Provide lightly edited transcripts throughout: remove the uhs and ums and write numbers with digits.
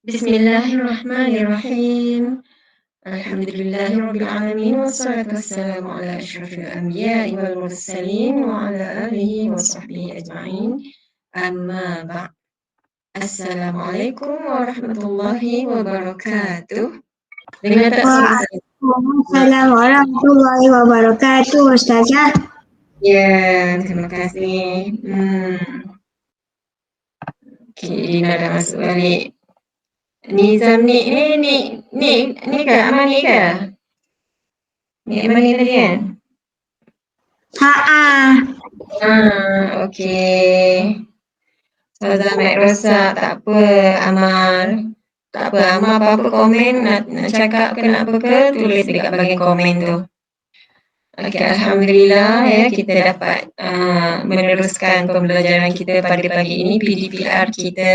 Bismillahirrahmanirrahim. Alhamdulillahi rabbil alamin wassalatu wassalamu ala asyrafil anbiya'i wal mursalin wa ala alihi wa sahbihi ajma'in. Amma ba'd. Assalamualaikum warahmatullahi wabarakatuh. Dengar tak suara saya? Waalaikumsalam warahmatullahi wabarakatuh, Ustazah. Ya, terima kasih. Okey, Dina dah masuk balik. Nizam ni ke? Aman ni ke? Ni Aman ni tadi kan? Okey. Ustazah Mat Rosak, tak apa Amar. Tak apa, Amar apa-apa komen nak cakap ke nak apa ke, tulis dekat bahagian komen tu. Okey, Alhamdulillah ya kita dapat meneruskan pembelajaran kita pada pagi ini, PDPR kita.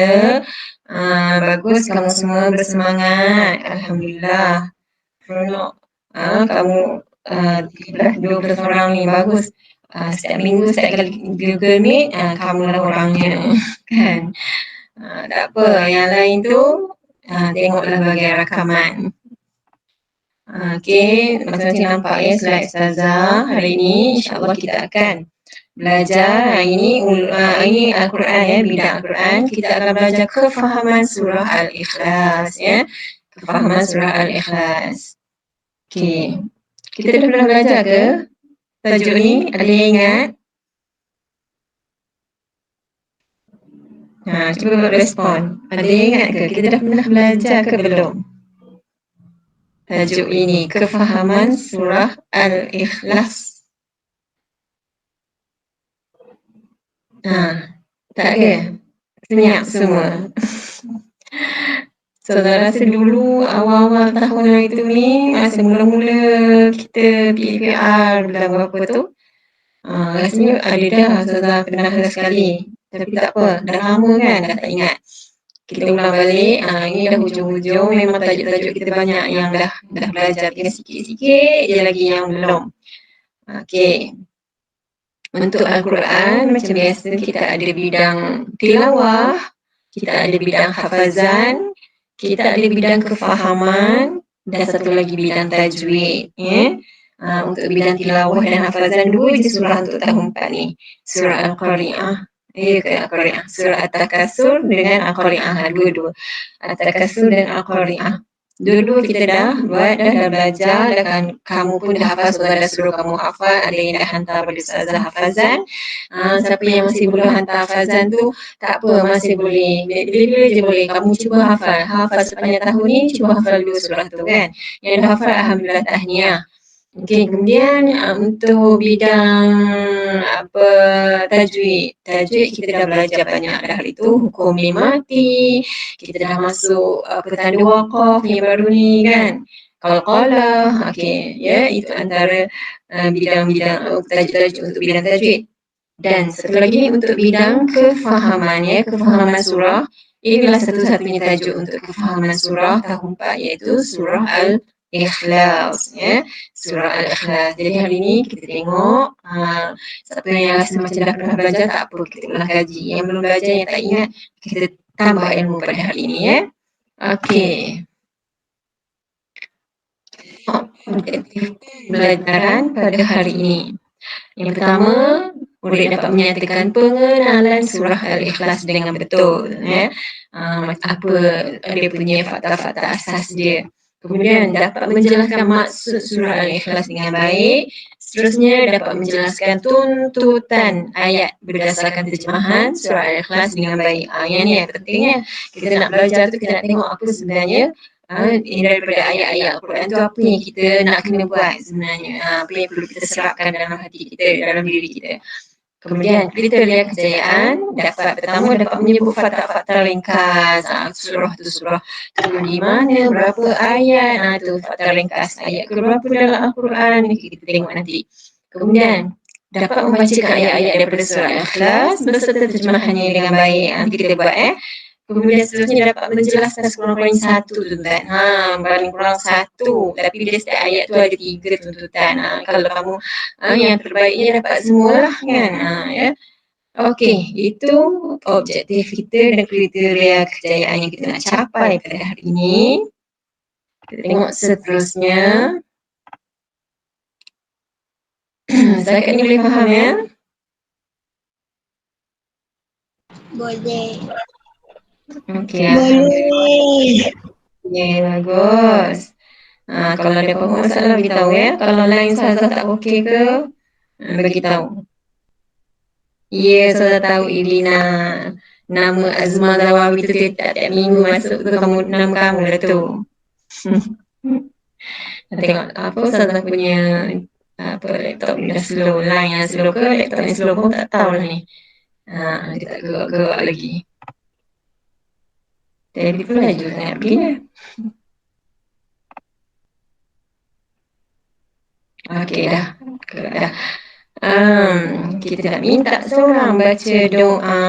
Bagus, kamu semua bersemangat. Alhamdulillah. Seronok. Kamu 12 orang ni bagus. Setiap minggu, setiap kali Google Meet, kamulah orangnya. Kan? Tak apa, yang lain tu tengoklah bahagian rakaman. Okey, masing-masing nampak ya slide Ustazah. Hari ini insya-Allah kita akan belajar ini Al-Quran ya, bidang Al-Quran. Kita akan belajar kefahaman surah Al-Ikhlas ya. Kefahaman surah Al-Ikhlas. Okey. Kita dah pernah belajar ke tajuk ni? Ada yang ingat? Cuba buat respon. Ada yang ingat ke? Kita dah pernah belajar ke belum? Tajuk ini, kefahaman surah Al-Ikhlas. Tak ke? Senyap semua. Saudara rasa dulu awal-awal tahun itu ni, masa mula-mula kita PDPR bulan berapa tu, rasanya ada dah Saudara pernah sekali. Tapi tak apa, dah lama kan, dah tak ingat. Kita ulang balik, ini dah hujung-hujung, memang tajuk-tajuk kita banyak yang dah belajar, tinggal sikit-sikit je lagi yang belum. Okey. Untuk Al-Quran, macam biasa kita ada bidang tilawah, kita ada bidang hafazan, kita ada bidang kefahaman, dan satu lagi bidang tajwid. Untuk bidang tilawah dan hafazan, 2 je surah untuk tahun 4 ni. Surah Al-Qari'ah. Ya ke Al-Qari'ah. Surah At-Takasur dengan Al-Qari'ah. Dua-dua. At-Takasur dan Al-Qari'ah. Dua-dua kita dah buat, dah belajar, kan kamu pun dah hafal, Saudara dah suruh kamu hafal, ada yang dah hantar pada Ustazah hafazan. Siapa yang masih belum hantar hafazan tu, tak apa, masih boleh. Bila-bila je boleh, kamu cuba hafal sepanjang tahun ni, cuba hafal 2 surah tu kan. Yang dah hafal, Alhamdulillah, tahniah. Okey, kemudian untuk bidang tajwid kita dah belajar banyak dah itu, hukum mati, kita dah masuk tanda waqaf yang baru ni kan. Qalqalah, okey, ya itu antara bidang-bidang tajuk-tajuk untuk bidang tajwid. Dan satu lagi ni untuk bidang kefahaman ya, kefahaman surah. Inilah satu-satunya tajuk untuk kefahaman surah tahun 4 iaitu surah Al-Ikhlas ya. Surah Al-Ikhlas. Jadi hari ini kita tengok siapa yang rasa macam dah pernah belajar tak apa, kita ulang kaji. Yang belum belajar, yang tak ingat, kita tambah ilmu pada hari ini ya. Okey. Pembelajaran pada hari ini. Yang pertama, murid dapat menyatakan pengenalan surah Al-Ikhlas dengan betul ya. Apa dia punya fakta-fakta asas dia. Kemudian dapat menjelaskan maksud surah Al-Ikhlas dengan baik. Seterusnya dapat menjelaskan tuntutan ayat berdasarkan terjemahan surah Al-Ikhlas dengan baik. Yang ni yang pentingnya. Kita nak belajar tu, kita nak tengok apa sebenarnya daripada ayat-ayat Al-Quran tu, apa yang kita nak kena buat sebenarnya. Apa yang perlu kita serapkan dalam hati kita, dalam diri kita. Kemudian kriteria kejayaan pertama dapat menyebut fakta-fakta ringkas surah tu di mana, berapa ayat, tu fakta ringkas ayat keberapa dalam Al-Quran, kita tengok nanti. Kemudian dapat membacakan ayat-ayat daripada surah Al-Ikhlas beserta terjemahannya dengan baik. Nanti kita buat Kemudian seterusnya dapat menjelaskan sekurang-kurangnya satu tuntutan. Paling kurang satu. Tapi dia setiap ayat tu ada 3 tuntutan. Kalau kamu yang terbaiknya dapat semua lah kan. Ya. Okey, itu objektif kita dan kriteria kejayaan yang kita nak capai pada hari ini. Kita tengok seterusnya. Setakat ni boleh faham ya? Boleh. Okey, alhamdulillah. Boleh. Ya, bagus. Kalau ada apa-apa masalah beritahu ya. Kalau line Ustazah tak okey ke, bagi tahu. Ya, Ustazah tahu Irina. Nama Azma Zawawi tu tiap-tiap minggu masuk tu nama kamu lah tu. Tengok apa Ustazah punya laptop ni dah slow. Line yang slow ke laptop yang slow pun tak tahu lah ni. Dia tak gerak-gerak lagi. Telefon laju sangat pergi lah. Okey dah. Dah. Kita nak minta seorang baca doa.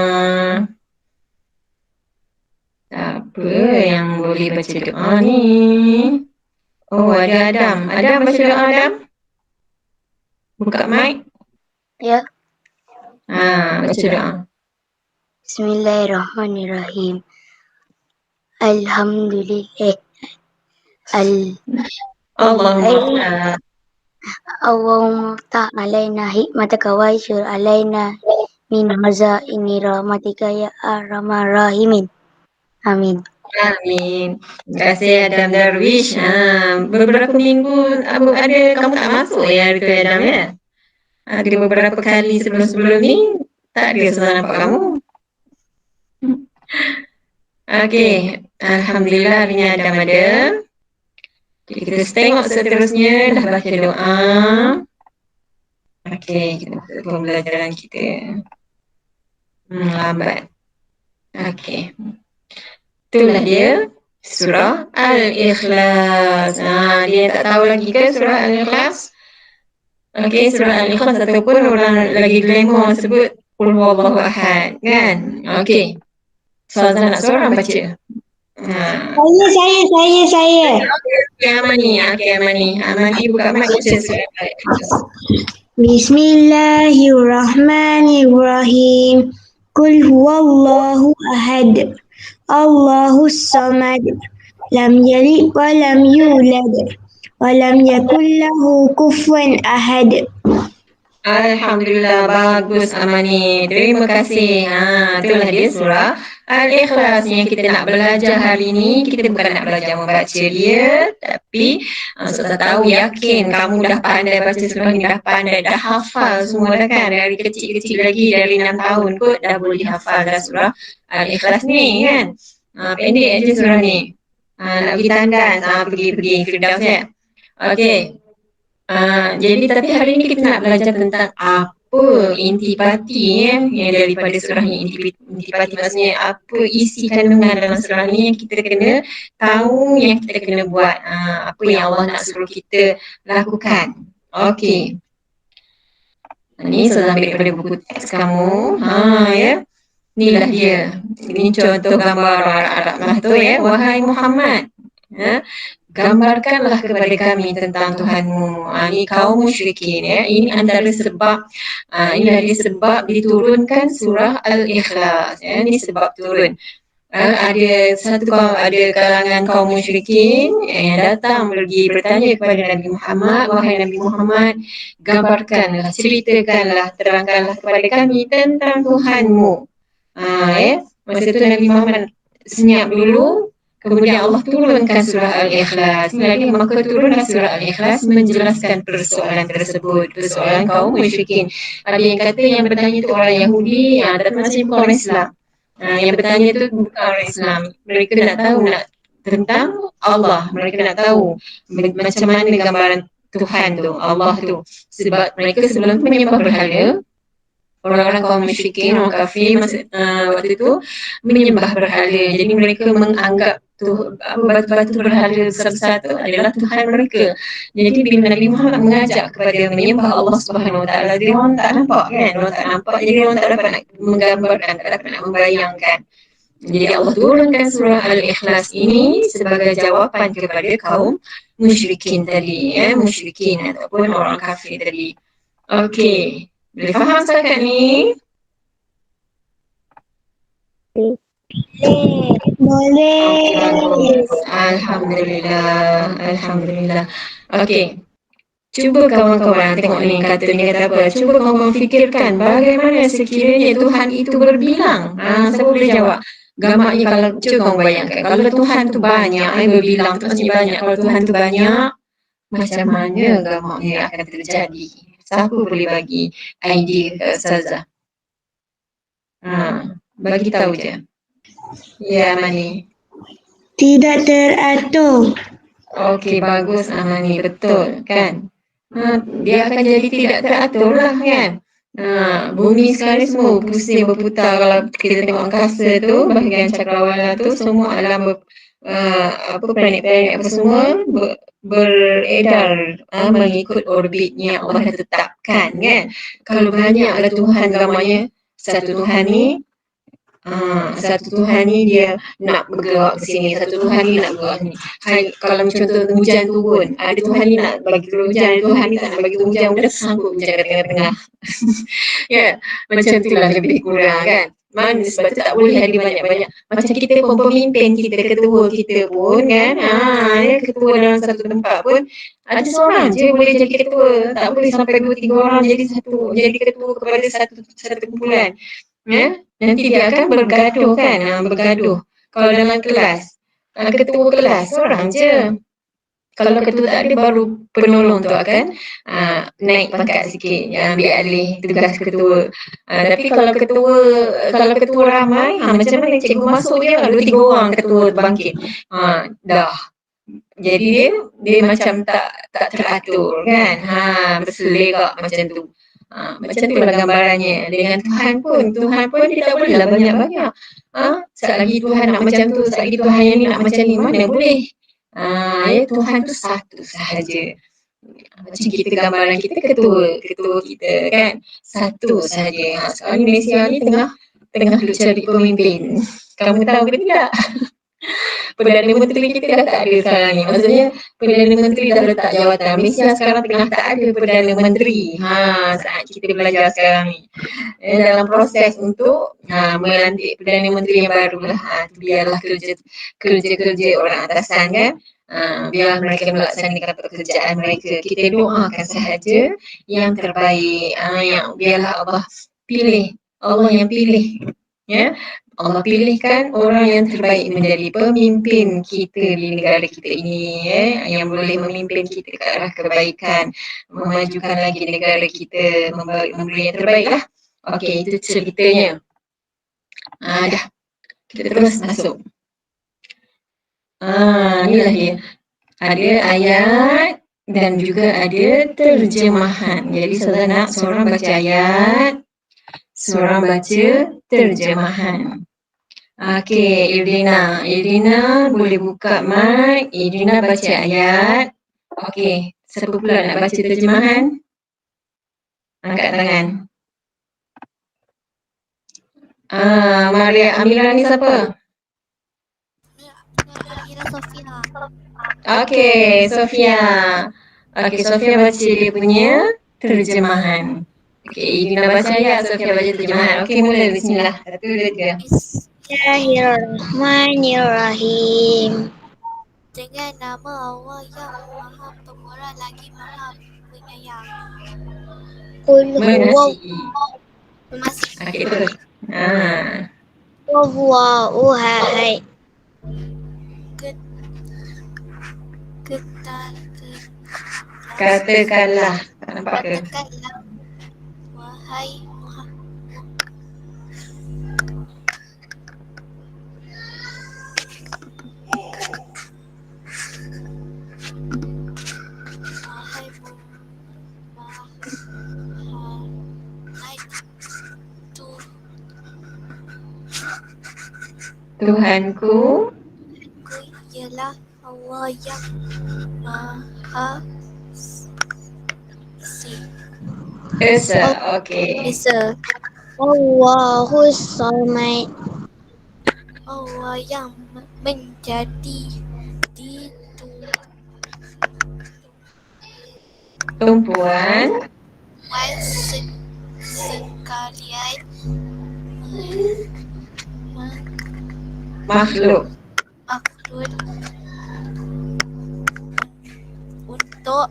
Siapa yang boleh baca doa ni? Oh, ada Adam. Adam baca doa, Adam. Buka mic. Ya. Baca doa. Bismillahirrahmanirrahim. Alhamdulillah. Allahumma Allahumma ta alaina hikmataka wa yashur alaina min hazaini rahmatika ya arhamar rahimin. Amin. Amin. Terima kasih Adam Darwish. Beberapa minggu ada kamu tak masuk ya hari tu Adam ya? Ada beberapa kali sebelum-sebelum ni tak ada Ustazah nampak kamu. Okey, alhamdulillah hari ni Adam ada. Jadi kita tengok seterusnya dah baca doa. Okey, kita buka pembelajaran kita. Lambat. Okey. Itulah dia surah Al-Ikhlas. Dia tak tahu lagi ke surah Al-Ikhlas? Okey, surah Al-Ikhlas ataupun orang lagi glamour sebut Qul huwallahu ahad, kan? Okey. Ustazah nak seorang baca. Saya. Okey, Amani. Amani buka mic baca surah Al-Ikhlas. Bismillahirrahmanirrahim. Qul huwallahu ahad. Allahus samad. Lam yalid wa lam yulad. Wa lam yakul lahu kufuwan ahad. Alhamdulillah, bagus Amani. Terima kasih. Itulah dia surah Al-Ikhlas yang kita nak belajar hari ini. Kita bukan nak belajar membaca dia, tapi Ustazah tahu yakin kamu dah pandai baca surah ni, dah pandai, dah hafal semua dah kan. Dari kecil-kecil lagi, dari 6 tahun kot dah boleh hafal dah surah Al-Ikhlas ni kan. Pendek aja surah ni. Nak pergi tandas, pergi Firdaus ya. Okey. Jadi tapi hari ini kita nak belajar tentang apa intipati yang daripada surah ni. Intipati maksudnya apa isi kandungan dalam surah ni yang kita kena tahu, yang kita kena buat. Apa yang Allah nak suruh kita lakukan. Okey. Ni saya ambil daripada buku teks kamu. Ya. Inilah dia. Ini contoh gambar orang Arab lah tu ya. Wahai Muhammad. Gambarkanlah kepada kami tentang Tuhanmu. Ini kaum musyrikin ya. Ini antara sebab ini sebab diturunkan surah Al-Ikhlas ya. Ini sebab turun. Ada kalangan kaum musyrikin yang datang pergi bertanya kepada Nabi Muhammad, wahai Nabi Muhammad, gambarkanlah, ceritakanlah, terangkanlah kepada kami tentang Tuhanmu. Masa itu Nabi Muhammad senyap dulu. Kemudian Allah turunkan surah Al-Ikhlas. Lagi maka turunlah surah Al-Ikhlas menjelaskan persoalan tersebut, persoalan kaum musyrikin. Ada yang kata yang bertanya itu orang Yahudi, tapi masih bukan orang Islam. Yang bertanya itu bukan orang Islam. Mereka nak tahu tentang Allah. Mereka nak tahu macam mana gambaran Tuhan tu, Allah tu. Sebab mereka sebelum tu menyembah berhala. Orang-orang kaum musyrikin, orang kafir waktu itu menyembah berhala. Jadi mereka menganggap batu-batu berhala besar-besar itu adalah Tuhan mereka. Jadi bila Nabi Muhammad mengajak kepada menyembah Allah Subhanahu Wa Taala, dia orang tak nampak kan? Orang tak nampak, jadi orang tak dapat nak menggambarkan, tak dapat nak membayangkan. Jadi Allah turunkan surah Al-Ikhlas ini sebagai jawapan kepada kaum musyrikin tadi, musyrikin ataupun orang kafir tadi. Okey. Boleh faham setakat ni? Okey, Boleh. bagus. Alhamdulillah, alhamdulillah. Okey, cuba kawan-kawan tengok ni kata ni kata apa? Cuba kawan-kawan fikirkan bagaimana sekiranya Tuhan itu berbilang. Siapa boleh jawab? Gambarnya kalau cuba kamu bayangkan, kalau Tuhan tu banyak, berbilang tu maksudnya banyak. Kalau Tuhan tu banyak, macam mana gambarnya akan terjadi? Siapa boleh bagi idea ke Ustazah? Bagi tahu je. Ya, Mani. Tidak teratur. Okey, bagus Amani, betul kan? Dia akan jadi tidak teratur lah kan? Bumi sekarang ni semua pusing berputar. Kalau kita tengok angkasa tu, bahagian cakrawala tu semua alam apa planet-planet apa semua beredar mengikut orbitnya Allah dah tetapkan kan? Kalau banyaklah Tuhan gambarnya, satu Tuhan ni satu Tuhan ni dia nak bergerak ke sini, satu Tuhan ni nak bergerak ni. Kalau contoh hujan turun, ada Tuhan ni nak bagi turun hujan, ada Tuhan ni tak nak bagi turun hujan, udah sangkut hujan kat tengah-tengah. Ya, macam itulah lebih kurang kan. Mana sebab tu tak boleh ada banyak-banyak. Macam kita pun pemimpin kita, ketua kita pun kan, ketua dalam satu tempat pun ada seorang je boleh jadi ketua, tak boleh sampai 2-3 orang jadi ketua kepada satu kumpulan. Ya, nanti dia akan bergaduh kan, bergaduh. Kalau dalam kelas, ketua kelas seorang je. Kalau ketua tak ada, baru penolong tu akan naik pangkat sikit, ambil alih tugas ketua. Tapi kalau ketua ramai, macam mana cikgu masuk je, 2-3 orang ketua bangkit. Dah. Jadi dia macam tak teratur kan. Berselerak macam tu. Macam itulah gambarannya. Dengan Tuhan pun dia tak bolehlah banyak-banyak. Selagi Tuhan nak macam tu, selagi Tuhan yang ni nak macam ni, mana boleh. Tuhan tu satu sahaja. Macam kita gambaran kita ketua kita kan. Satu sahaja. Sekarang ni Malaysia ni tengah duk cari pemimpin. Kamu tahu ke tidak? Perdana Menteri kita dah tak ada sekarang ni. Maksudnya Perdana Menteri dah letak jawatan. Malaysia sekarang tengah tak ada Perdana Menteri. Saat kita belajar sekarang ni. Dalam proses untuk melantik Perdana Menteri yang baru lah. Biarlah kerja-kerja orang atasan kan. Biar mereka melaksanakan pekerjaan mereka. Kita doakan sahaja yang terbaik. Yang biarlah Allah pilih. Allah yang pilih. Ya, Allah pilihkan orang yang terbaik menjadi pemimpin kita di negara kita ini, yang boleh memimpin kita ke arah kebaikan, memajukan lagi negara kita, memberi yang terbaik lah. Okey, itu ceritanya. Dah, kita terus masuk. Inilah dia. Ada ayat dan juga ada terjemahan. Jadi Ustazah nak seorang baca ayat, seorang baca terjemahan. Okey, Irina. Irina boleh buka mic. Irina baca ayat. Okey, siapa pula nak baca terjemahan? Angkat tangan. Maria Amira ni siapa? Amira Sofia. Okey, Sofia. Okey, Sofia baca dia punya terjemahan. Okey, Irina baca ayat, Sofia baca terjemahan. Okey, mula. Bismillah. 1, 2, 3. Bismillahirrahmanirrahim. Dengan nama Allah yang Maha Pemurah lagi Maha Penyayang. Qul huwa Mengasihi. Okey, terus. Allahu ahad. Katakanlah. Tak nampak ke? Katakanlah, wahai Tuhanku ialah Allah yang Maha Esa. Okey. Esa. Allahu samad. Allah yang menjadi Tumpuan sekalian Makhluk. makhluk untuk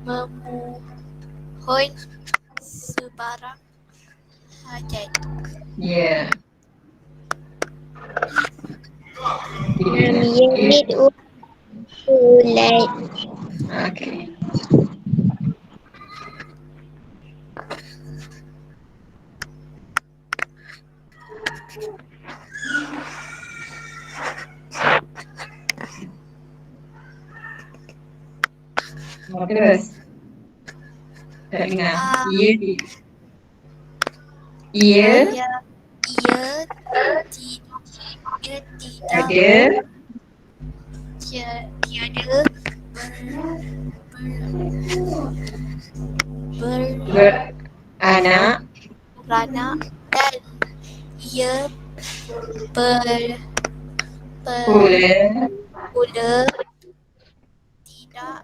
memohon sebarang hajat. Ya. Lam yalid wa yulad. Okey. Terus. Tak dengar. Ia Ia ada tidak tiada beranak beranak dan ia pula pula tidak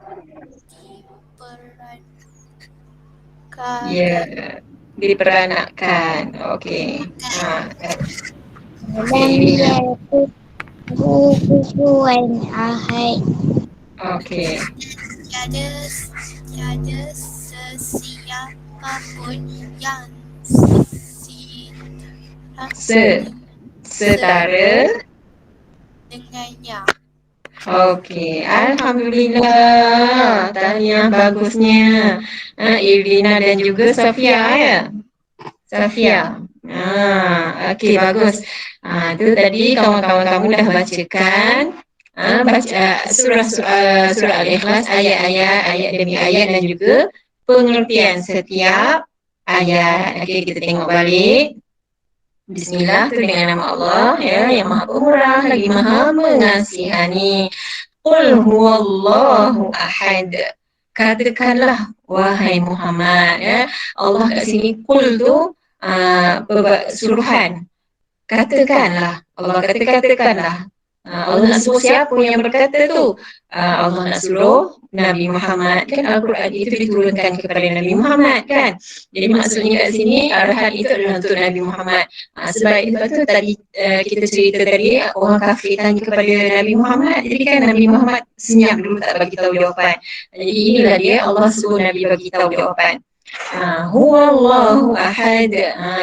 ya diperankan. diperanakkan. Okey. Lam Okey. yakun kufuwan ahad. Okey. Tiada sesiapa pun yang Setara. dengannya. Okey. Alhamdulillah. Tahniah bagusnya. Irina dan juga Safia ya. Safia. Okey bagus. Tu tadi kawan-kawan kamu dah bacakan baca surah Al-Ikhlas ayat demi ayat dan juga pengertian setiap ayat. Okey kita tengok balik. Bismillah tu dengan nama Allah ya yang Maha Pemurah lagi Maha Mengasihani. Qul huwallahu ahad. Katakanlah wahai Muhammad ya. Allah kat sini qul tu suruhan. Katakanlah. Allah kata katakanlah. Allah nak suruh siapa yang berkata tu? Allah nak suruh Nabi Muhammad. Kan Al-Quran itu diturunkan kepada Nabi Muhammad kan. Jadi maksudnya kat sini arahan itu adalah untuk Nabi Muhammad. Sebab itu tadi kita cerita tadi orang kafir tanya kepada Nabi Muhammad. Jadi kan Nabi Muhammad senyap dulu tak bagi tahu jawapan. Jadi inilah dia Allah suruh Nabi bagi tahu jawapan. Huwallahu ahad.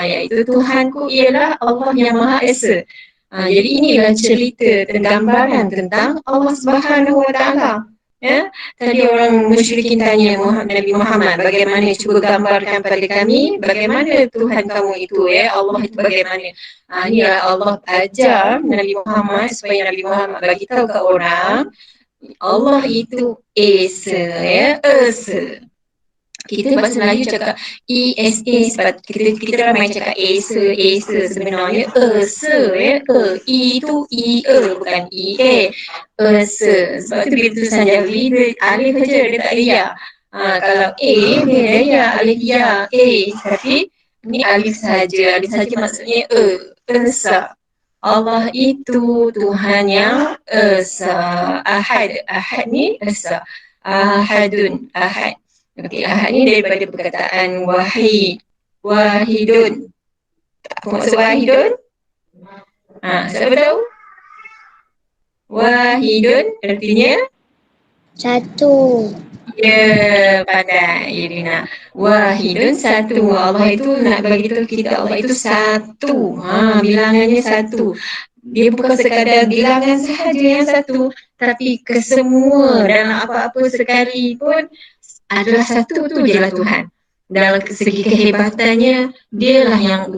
Iaitu Tuhanku ialah Allah yang Maha Esa. Jadi inilah cerita dan gambaran tentang Allah Subhanahu Wa Taala. Ya, tadi orang musyrikin tanya Nabi Muhammad, bagaimana cuba gambarkan pada kami bagaimana Tuhan kamu itu ya, Allah itu bagaimana. Inilah Allah ajar Nabi Muhammad supaya Nabi Muhammad bagi tahu ke orang Allah itu Esa ya, Esa. Kita bahasa Melayu cakap ESA sebab kita ramai cakap Esa sebenarnya Esa ya, E itu E bukan EA. Esa sebab tu bila tulisan Jawi dia alif saja dia tak ada ya. Kalau A dia ada ya, alif ya A, tapi ni alif saja maksudnya Esa. Allah itu Tuhan yang Esa. Ahad ni Esa. Ahadun ahad. Okey, ahad ni daripada perkataan wahidun. Apa maksud wahidun? Siapa tahu? Wahidun artinya? Satu. Ya, pandai Irina. Wahidun satu. Allah itu nak bagi tahu kita Allah itu satu. Bilangannya satu. Dia bukan sekadar bilangan sahaja yang satu, tapi kesemua dalam apa-apa sekali pun adalah satu tu je lah Tuhan. Dalam segi kehebatannya, dialah yang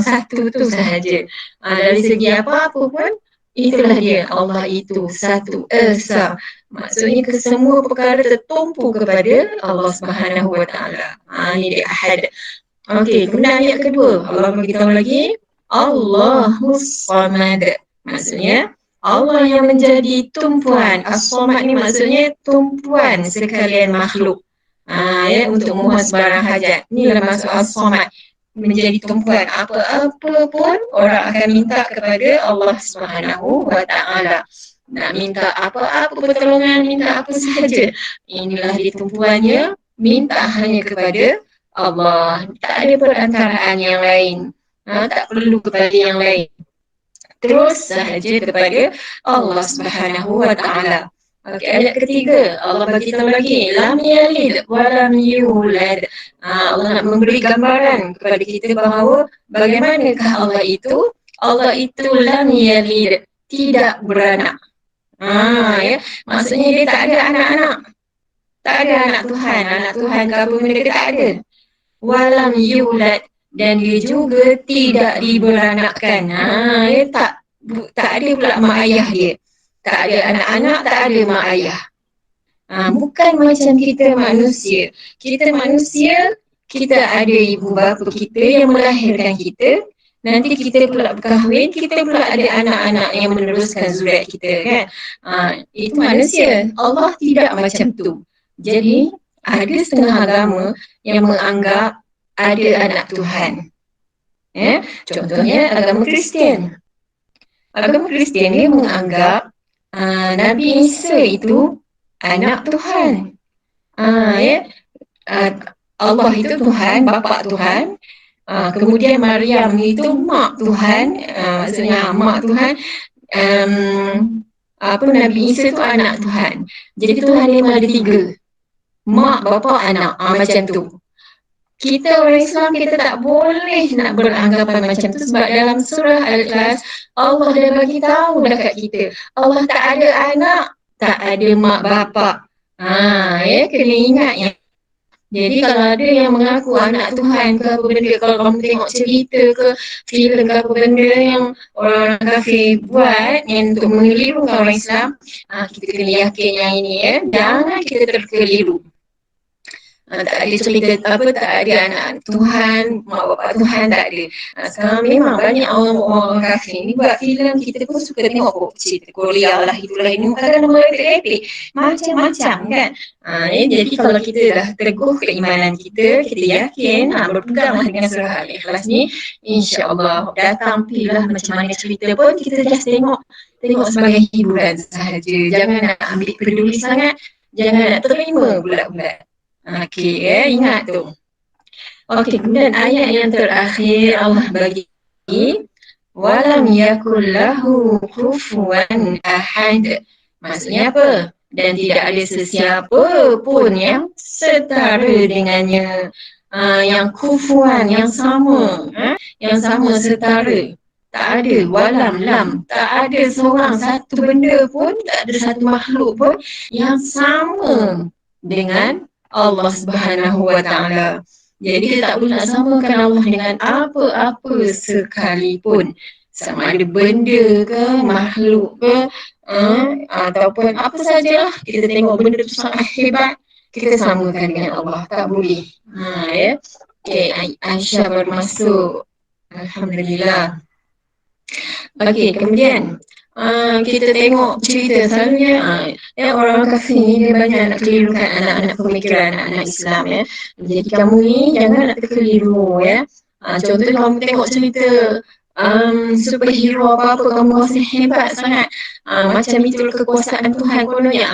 satu tu sahaja. Dari segi apa-apa pun, itulah dia. Allah itu satu, Esa. Maksudnya kesemua perkara tertumpu kepada Allah Subhanahu Wa Taala. Ini dia Ahad. Okey, kemudian ayat kedua. Allah beritahu lagi, Allahus Samad. Maksudnya, Allah yang menjadi tumpuan. As-Samad ni maksudnya tumpuan sekalian makhluk. Untuk memohon sebarang hajat. Inilah maksud As-Samad. Menjadi tumpuan apa-apa pun orang akan minta kepada Allah Subhanahu Wa Taala. Nak minta apa-apa pertolongan, minta apa sahaja. Inilah dia tumpuannya, minta hanya kepada Allah. Tak ada perantaraan yang lain. Tak perlu kepada yang lain. terus sahaja kepada Allah Subhanahu wa taala. Okey, ayat ketiga Allah bagi tahu lagi lam yalid wa lam yulad. Allah nak memberi gambaran kepada kita bahawa bagaimanakah Allah itu? Allah itu lam yalid, tidak beranak. Ya, maksudnya dia tak ada anak-anak. Tak ada anak Tuhan ke apa benda dia tak ada. Walam yulad, dan dia juga tidak diberanakkan. Ya, tak ada pula mak ayah dia. Tak ada anak-anak, tak ada mak ayah. Bukan macam kita manusia. Kita manusia, kita ada ibu bapa kita yang melahirkan kita. Nanti kita pula berkahwin, kita pula ada anak-anak yang meneruskan zuriat kita, kan? Itu manusia. Allah tidak macam tu. Jadi, ada setengah agama yang menganggap ada anak Tuhan. Contohnya agama Kristian. Agama Kristian dia menganggap Nabi Isa itu anak Tuhan. Allah itu Tuhan, bapa Tuhan. Kemudian Maryam itu mak Tuhan, maksudnya mak Tuhan. Nabi Isa itu anak Tuhan. Jadi Tuhan memang ada tiga. Mak, bapa, anak. Macam tu. Kita orang Islam, kita tak boleh nak beranggapan macam tu sebab dalam surah Al-Ikhlas Allah dah bagi tahu dekat kita. Allah tak ada anak, tak ada mak bapak. Kena ingat ya. Jadi kalau ada yang mengaku anak Tuhan ke apa benda, kalau kamu tengok cerita ke filem ke apa benda yang orang kafir buat yang untuk mengelirukan orang Islam, kita kena yakin yang ini ya. Jangan kita terkeliru. Tak ada cerita tak ada anak Tuhan, mak bapak Tuhan, tak ada. Sekarang memang banyak orang kafir ni buat filem, kita pun suka tengok cerita Korea lah, itulah ini, kadang merepek-repek macam-macam kan. Jadi kalau kita dah teguh keimanan kita yakin berpeganglah dengan surah Al-Ikhlas ni, insya-Allah datang pilih macam mana cerita pun kita just tengok sebagai hiburan sahaja. Jangan nak ambil peduli sangat, jangan nak terima bulat-bulat. Ingat tu. Kemudian ayat yang terakhir Allah bagi walam yakul lahu kufuwan ahad. Maksudnya apa? Dan tidak ada sesiapa pun yang setara dengannya. Yang kufuan, yang sama, yang sama setara. Tak ada walam lam, tak ada seorang satu benda pun, tak ada satu makhluk pun yang sama dengan Allah Subhanahu wa taala. Jadi kita tak boleh nak samakan Allah dengan apa-apa sekalipun. Sama ada benda ke, makhluk ke, ataupun apa sajalah. Kita tengok benda tu sangat hebat, kita samakan dengan Allah. Tak boleh. Aisyah baru masuk. Alhamdulillah. Kemudian kita tengok cerita selalunya orang kafir ni dia banyak nak kelirukan anak-anak pemikiran anak-anak Islam ya. Jadi kamu ni jangan nak terkeliru ya. Contohnya kamu tengok cerita superhero apa-apa, kamu rasa hebat sangat, macam itu kekuasaan Tuhan kononnya.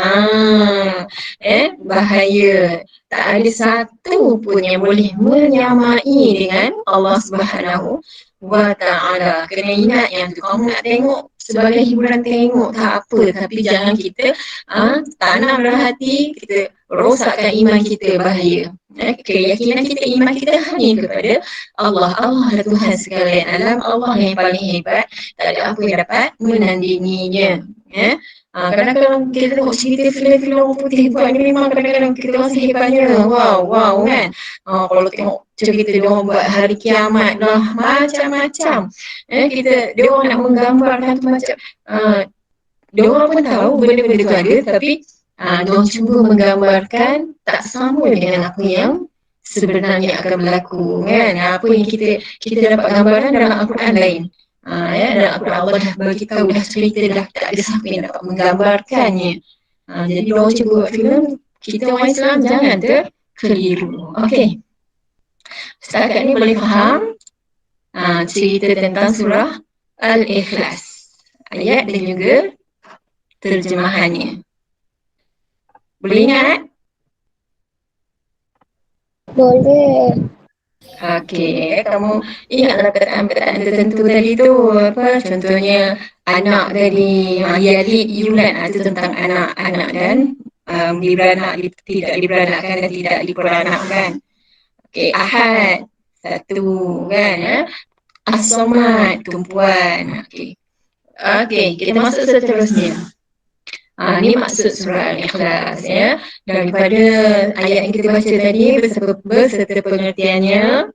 Bahaya. Tak ada satu pun yang boleh menyamai dengan Allah Subhanahu wa ta'ala. Kena ingat yang tu. Kamu nak tengok sebagai hiburan, tengok tak apa, tapi jangan kita tanam dalam hati, kita rosakkan iman kita, bahaya. Keyakinan kita, iman kita hanya kepada Allah. Allah adalah Tuhan sekalian alam, Allah yang paling hebat, tak ada apa yang dapat menandinginya. Kadang-kadang kita tengok cerita filem-filem orang putih buat ni, memang kadang-kadang kita rasa hebatnya. Wow kan. Kalau tengok cerita dia orang buat hari kiamat lah, macam-macam. Dia orang nak menggambarkan tu macam dia orang pun tahu benda-benda tu ada, tapi dia orang cuba menggambarkan tak sama dengan apa yang sebenarnya akan berlaku kan. Apa yang kita dapat gambaran dalam Al-Quran lain. Dalam Al-Quran Allah dah bagi tahu, dah cerita, dah tak ada siapa yang dapat menggambarkannya. Jadi dia orang cuba buat filem, kita orang Islam jangan terkeliru. Setakat ni boleh faham cerita tentang surah Al-Ikhlas, ayat dan juga terjemahannya. Boleh ingat? Boleh. Okey, kamu ingatlah perkataan-perkataan tertentu tadi tu, apa, contohnya anak tadi, yalid, yulad, itu tentang anak-anak dan, tidak diberanakkan dan tidak diperanakkan. Okey, ahad, satu kan, as-samad, tumpuan. Okey. Okey, kita masuk seterusnya. Ni maksud surah Al-Ikhlas ya. Daripada ayat yang kita baca tadi beserta pengertiannya.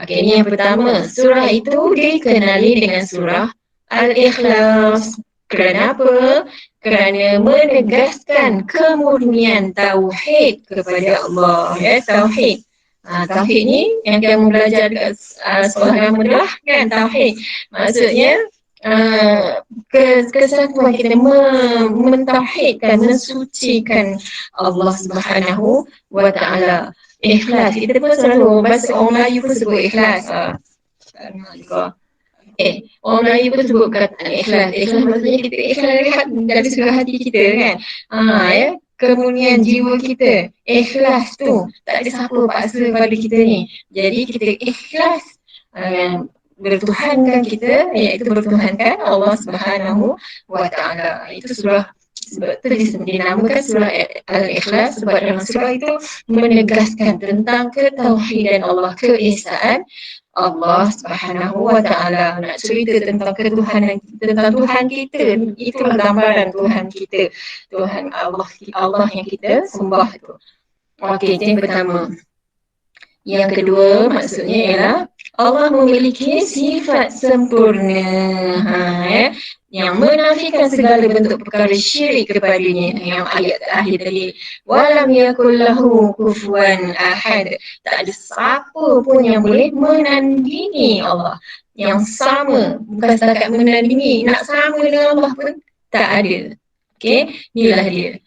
Okey, ini yang pertama. Surah itu dikenali dengan surah Al-Ikhlas. Kerana apa? Kerana menegaskan kemurnian tauhid kepada Allah. Ya, tauhid. Tauhid ni yang kamu belajar dekat sekolah agama adalah kan tauhid. Maksudnya kesatuan kita mentauhidkan, mensucikan Allah Subhanahu wa taala. Ikhlas. Kita pun selalu bahasa orang Melayu pun sebut ikhlas. Orang Melayu pun sebut kata ikhlas. Ikhlas maksudnya kita ikhlas dari seluruh hati kita kan. Ya. Kemurnian jiwa kita. Ikhlas tu. Tak ada siapa paksa pada kita ni. Jadi kita ikhlas. Bertuhankan kita, iaitu bertuhankan Allah Subhanahu wa taala. Itu surah, sebab itu dinamakan surah Al-Ikhlas sebab dalam surah itu menegaskan tentang ketauhidan Allah, keesaan Allah Subhanahu wa taala. Nak cerita tentang ketuhanan, tentang Tuhan kita, itulah gambaran Tuhan kita, Tuhan Allah yang kita sembah tu. Okey, itu yang pertama. Yang kedua maksudnya ialah Allah memiliki sifat sempurna, yang menafikan segala bentuk perkara syirik kepadanya. Yang ayat terakhir tadi, walam yakul lahu kufuwan ahad. Tak ada siapa pun yang boleh menandingi Allah. Yang sama, bukan setakat menandingi, nak sama dengan Allah pun tak ada. Okey, inilah dia.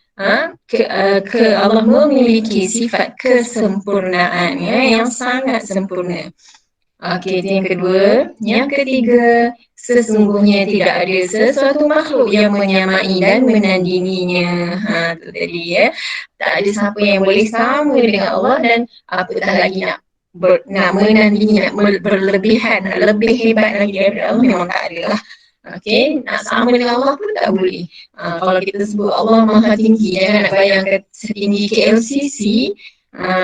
Allah memiliki sifat kesempurnaan yang sangat sempurna. Okey, itu yang kedua. Yang ketiga, sesungguhnya tidak ada sesuatu makhluk yang menyamai dan menandinginya. Itu tadi ya. Tak ada siapa yang boleh sama dengan Allah dan apatah lagi nak menandingi, nak berlebihan, nak lebih hebat lagi daripada Allah, memang tak ada lah. Okey, nak sama dengan Allah pun tak boleh. Kalau kita sebut Allah Maha Tinggi, jangan nak bayangkan setinggi KLCC,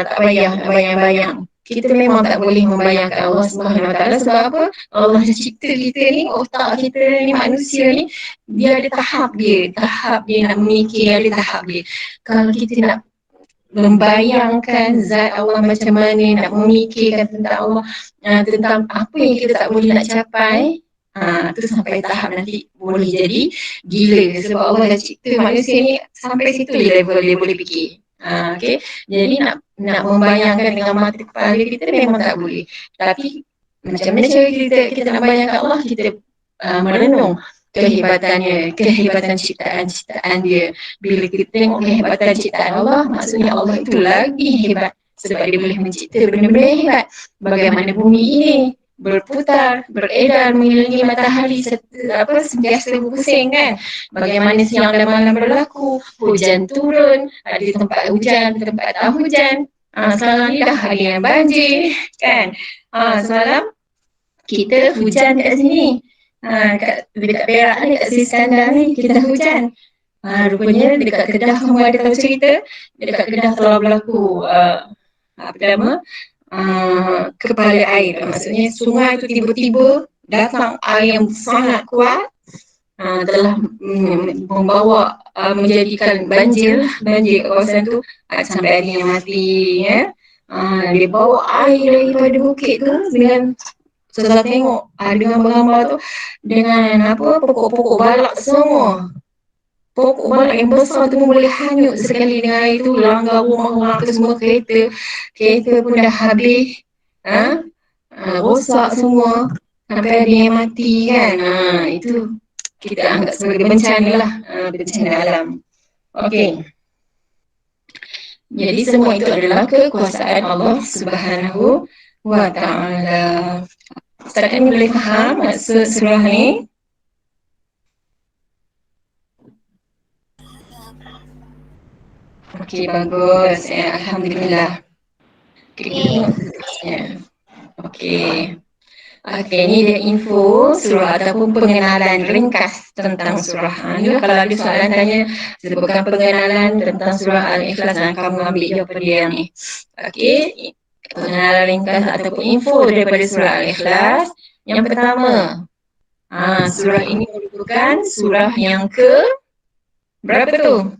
tak payah nak bayang-bayang. Kita memang tak boleh membayangkan Allah Subhanahu Wa Taala sebab apa? Allah cipta kita ni, otak kita ni, manusia ni, dia ada tahap dia nak memikir, ada tahap dia. Kalau kita nak membayangkan zat Allah macam mana, nak memikirkan tentang Allah, tentang apa yang kita tak boleh nak capai, tu sampai tahap nanti boleh jadi gila sebab Allah dah cipta manusia ni sampai situ je level dia boleh fikir. Okay? Jadi nak membayangkan dengan mata kepala kita memang tak boleh. Tapi macam mana cara kita nak bayangkan Allah, kita merenung kehebatannya, kehebatan ciptaan dia. Bila kita tengok kehebatan ciptaan Allah, maksudnya Allah itu lagi hebat sebab dia boleh mencipta benda-benda yang hebat. Bagaimana bumi ini berputar, beredar mengelilingi matahari sentiasa berpusing kan. Bagaimana siang dan malam berlaku, hujan turun, ada tempat hujan, tempat tak hujan. Semalam ni dah ada yang banjir kan. Semalam kita hujan kat sini. Dekat Perak ni, kat Iskandar ni kita hujan. Rupanya dekat Kedah, kamu ada tahu cerita? Dekat Kedah telah berlaku kepala air. Maksudnya sungai tu tiba-tiba datang air yang sangat kuat, telah membawa menjadikan banjir kawasan tu, sampai ada yang mati ya. Dia bawa air daripada bukit tu dengan saya tengok dengan gambar tu dengan pokok-pokok balak semua. Pokok balak yang besar tu pun boleh hanyut sekali dengan air tu, langgar rumah-rumah tu semua, kereta pun dah habis, rosak semua, sampai ada yang mati kan. Itu kita anggap sebagai bencana lah, bencana alam. Okey. Jadi semua itu adalah kekuasaan Allah Subhanahu wa taala. Setakat ni boleh faham maksud surah ni? Okey, bagus. Alhamdulillah. Kita tengok seterusnya. Okey. Okey, ni dia info surah ataupun pengenalan ringkas tentang surah. Ni lah kalau ada soalan tanya, sebutkan pengenalan tentang surah Al-Ikhlas, kamu ambil jawapan dia yang ni. Okey, pengenalan ringkas ataupun info daripada surah Al-Ikhlas. Yang pertama, surah ini merupakan surah yang ke berapa tu?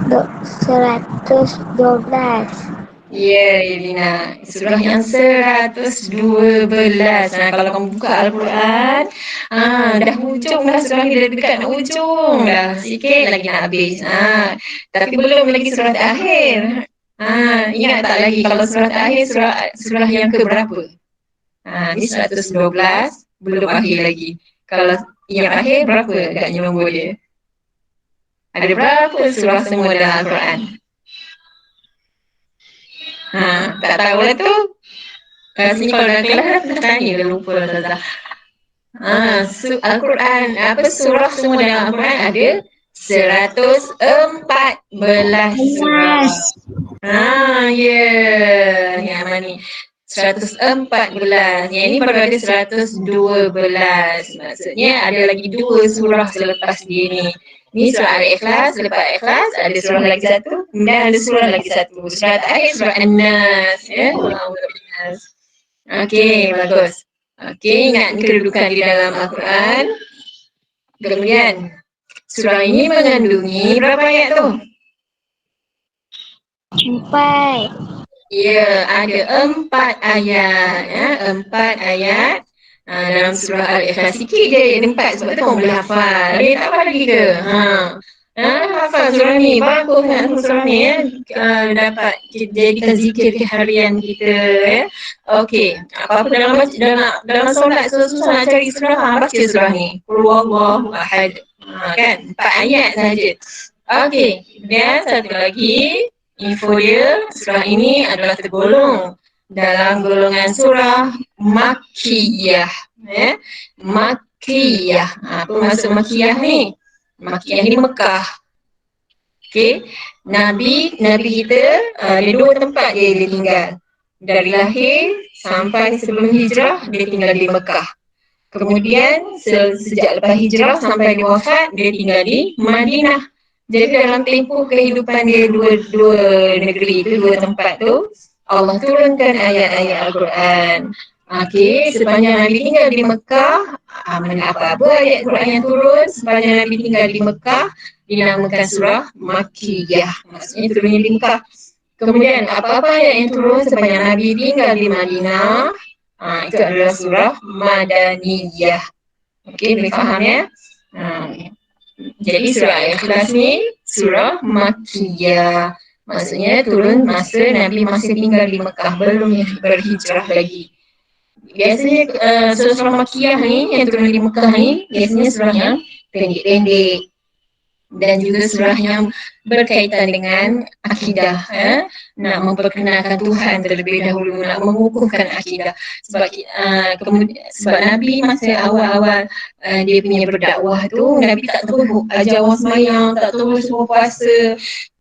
112. Ya, Irina. Surah yang 112. Kalau kamu buka Al-Quran, dah hujung dah surah ni, dah dekat nak hujung dah. Sikit lagi nak habis. Tapi belum lagi surah terakhir. Ingat tak lagi kalau surah terakhir, surah yang ke berapa? Ni 112, belum akhir lagi. Kalau yang akhir berapa agaknya nombor dia? Ada berapa surah semua dalam Al-Quran? Tak tahu lah tu. Rasanya kalau dalam kelas dah pernah tanya, dah lupa lah Tazah. Al-Quran, surah semua dalam Al-Quran ada 114 surah. Ya. Yang mana ni? 114. Yang ini baru ada 112. Maksudnya ada lagi 2 surah selepas dia ni. Ni surah Al-Ikhlas, selepas Al-Ikhlas ada surah lagi satu, kemudian ada surah lagi satu. Surah terakhir surah An-Nas. Ya. Okey, bagus. Okey, ingat kedudukan di dalam Al-Quran. Kemudian, surah ini mengandungi berapa ayat tu? 4. Ya, ada 4 ayat. 4 ayat. Dalam surah Al-Ikhlas sikit je ada 4, sebab tu kamu boleh hafal. Ada tak hafal lagi ke? Hafal surah ni, bagus kan surah ni ya. Dapat jadikan zikir harian kita ya. Okey, apa-apa dalam solat susah nak cari surah, baca surah ni. Qul huwallahu ahad. Kan 4 ayat saja. Okey, kemudian satu lagi info dia, surah ini adalah tergolong dalam golongan surah Makkiyah. Makkiyah. Apa maksud Makkiyah ni? Makkiyah ni Mekah. Okey, Nabi kita ada 2 tempat dia tinggal. Dari lahir sampai sebelum hijrah dia tinggal di Mekah. Kemudian sejak lepas hijrah sampai dia wafat dia tinggal di Madinah. Jadi dalam tempoh kehidupan dia dua negeri itu, 2 tempat tu, Allah turunkan ayat-ayat Al-Quran. Okey, sepanjang Nabi tinggal di Mekah, apa-apa ayat Quran yang turun sepanjang Nabi tinggal di Mekah dinamakan surah Makkiyah. Maksudnya turunnya di Mekah. Kemudian apa-apa ayat yang turun sepanjang Nabi tinggal di Madinah, itu adalah surah Madaniyah. Okey, boleh faham ya? Jadi surah Al-Ikhlas ni surah Makkiyah. Maksudnya turun masa Nabi masih tinggal di Mekah, belum berhijrah lagi. Biasanya surah Makkiyah ni yang turun di Mekah ni biasanya surah yang pendek-pendek dan juga surah yang berkaitan dengan akidah, nak memperkenalkan Tuhan terlebih dahulu, nak mengukuhkan akidah. Sebab Nabi masa awal-awal dia punya berdakwah tu, Nabi tak terus ajar orang sembahyang, tak terus suruh puasa,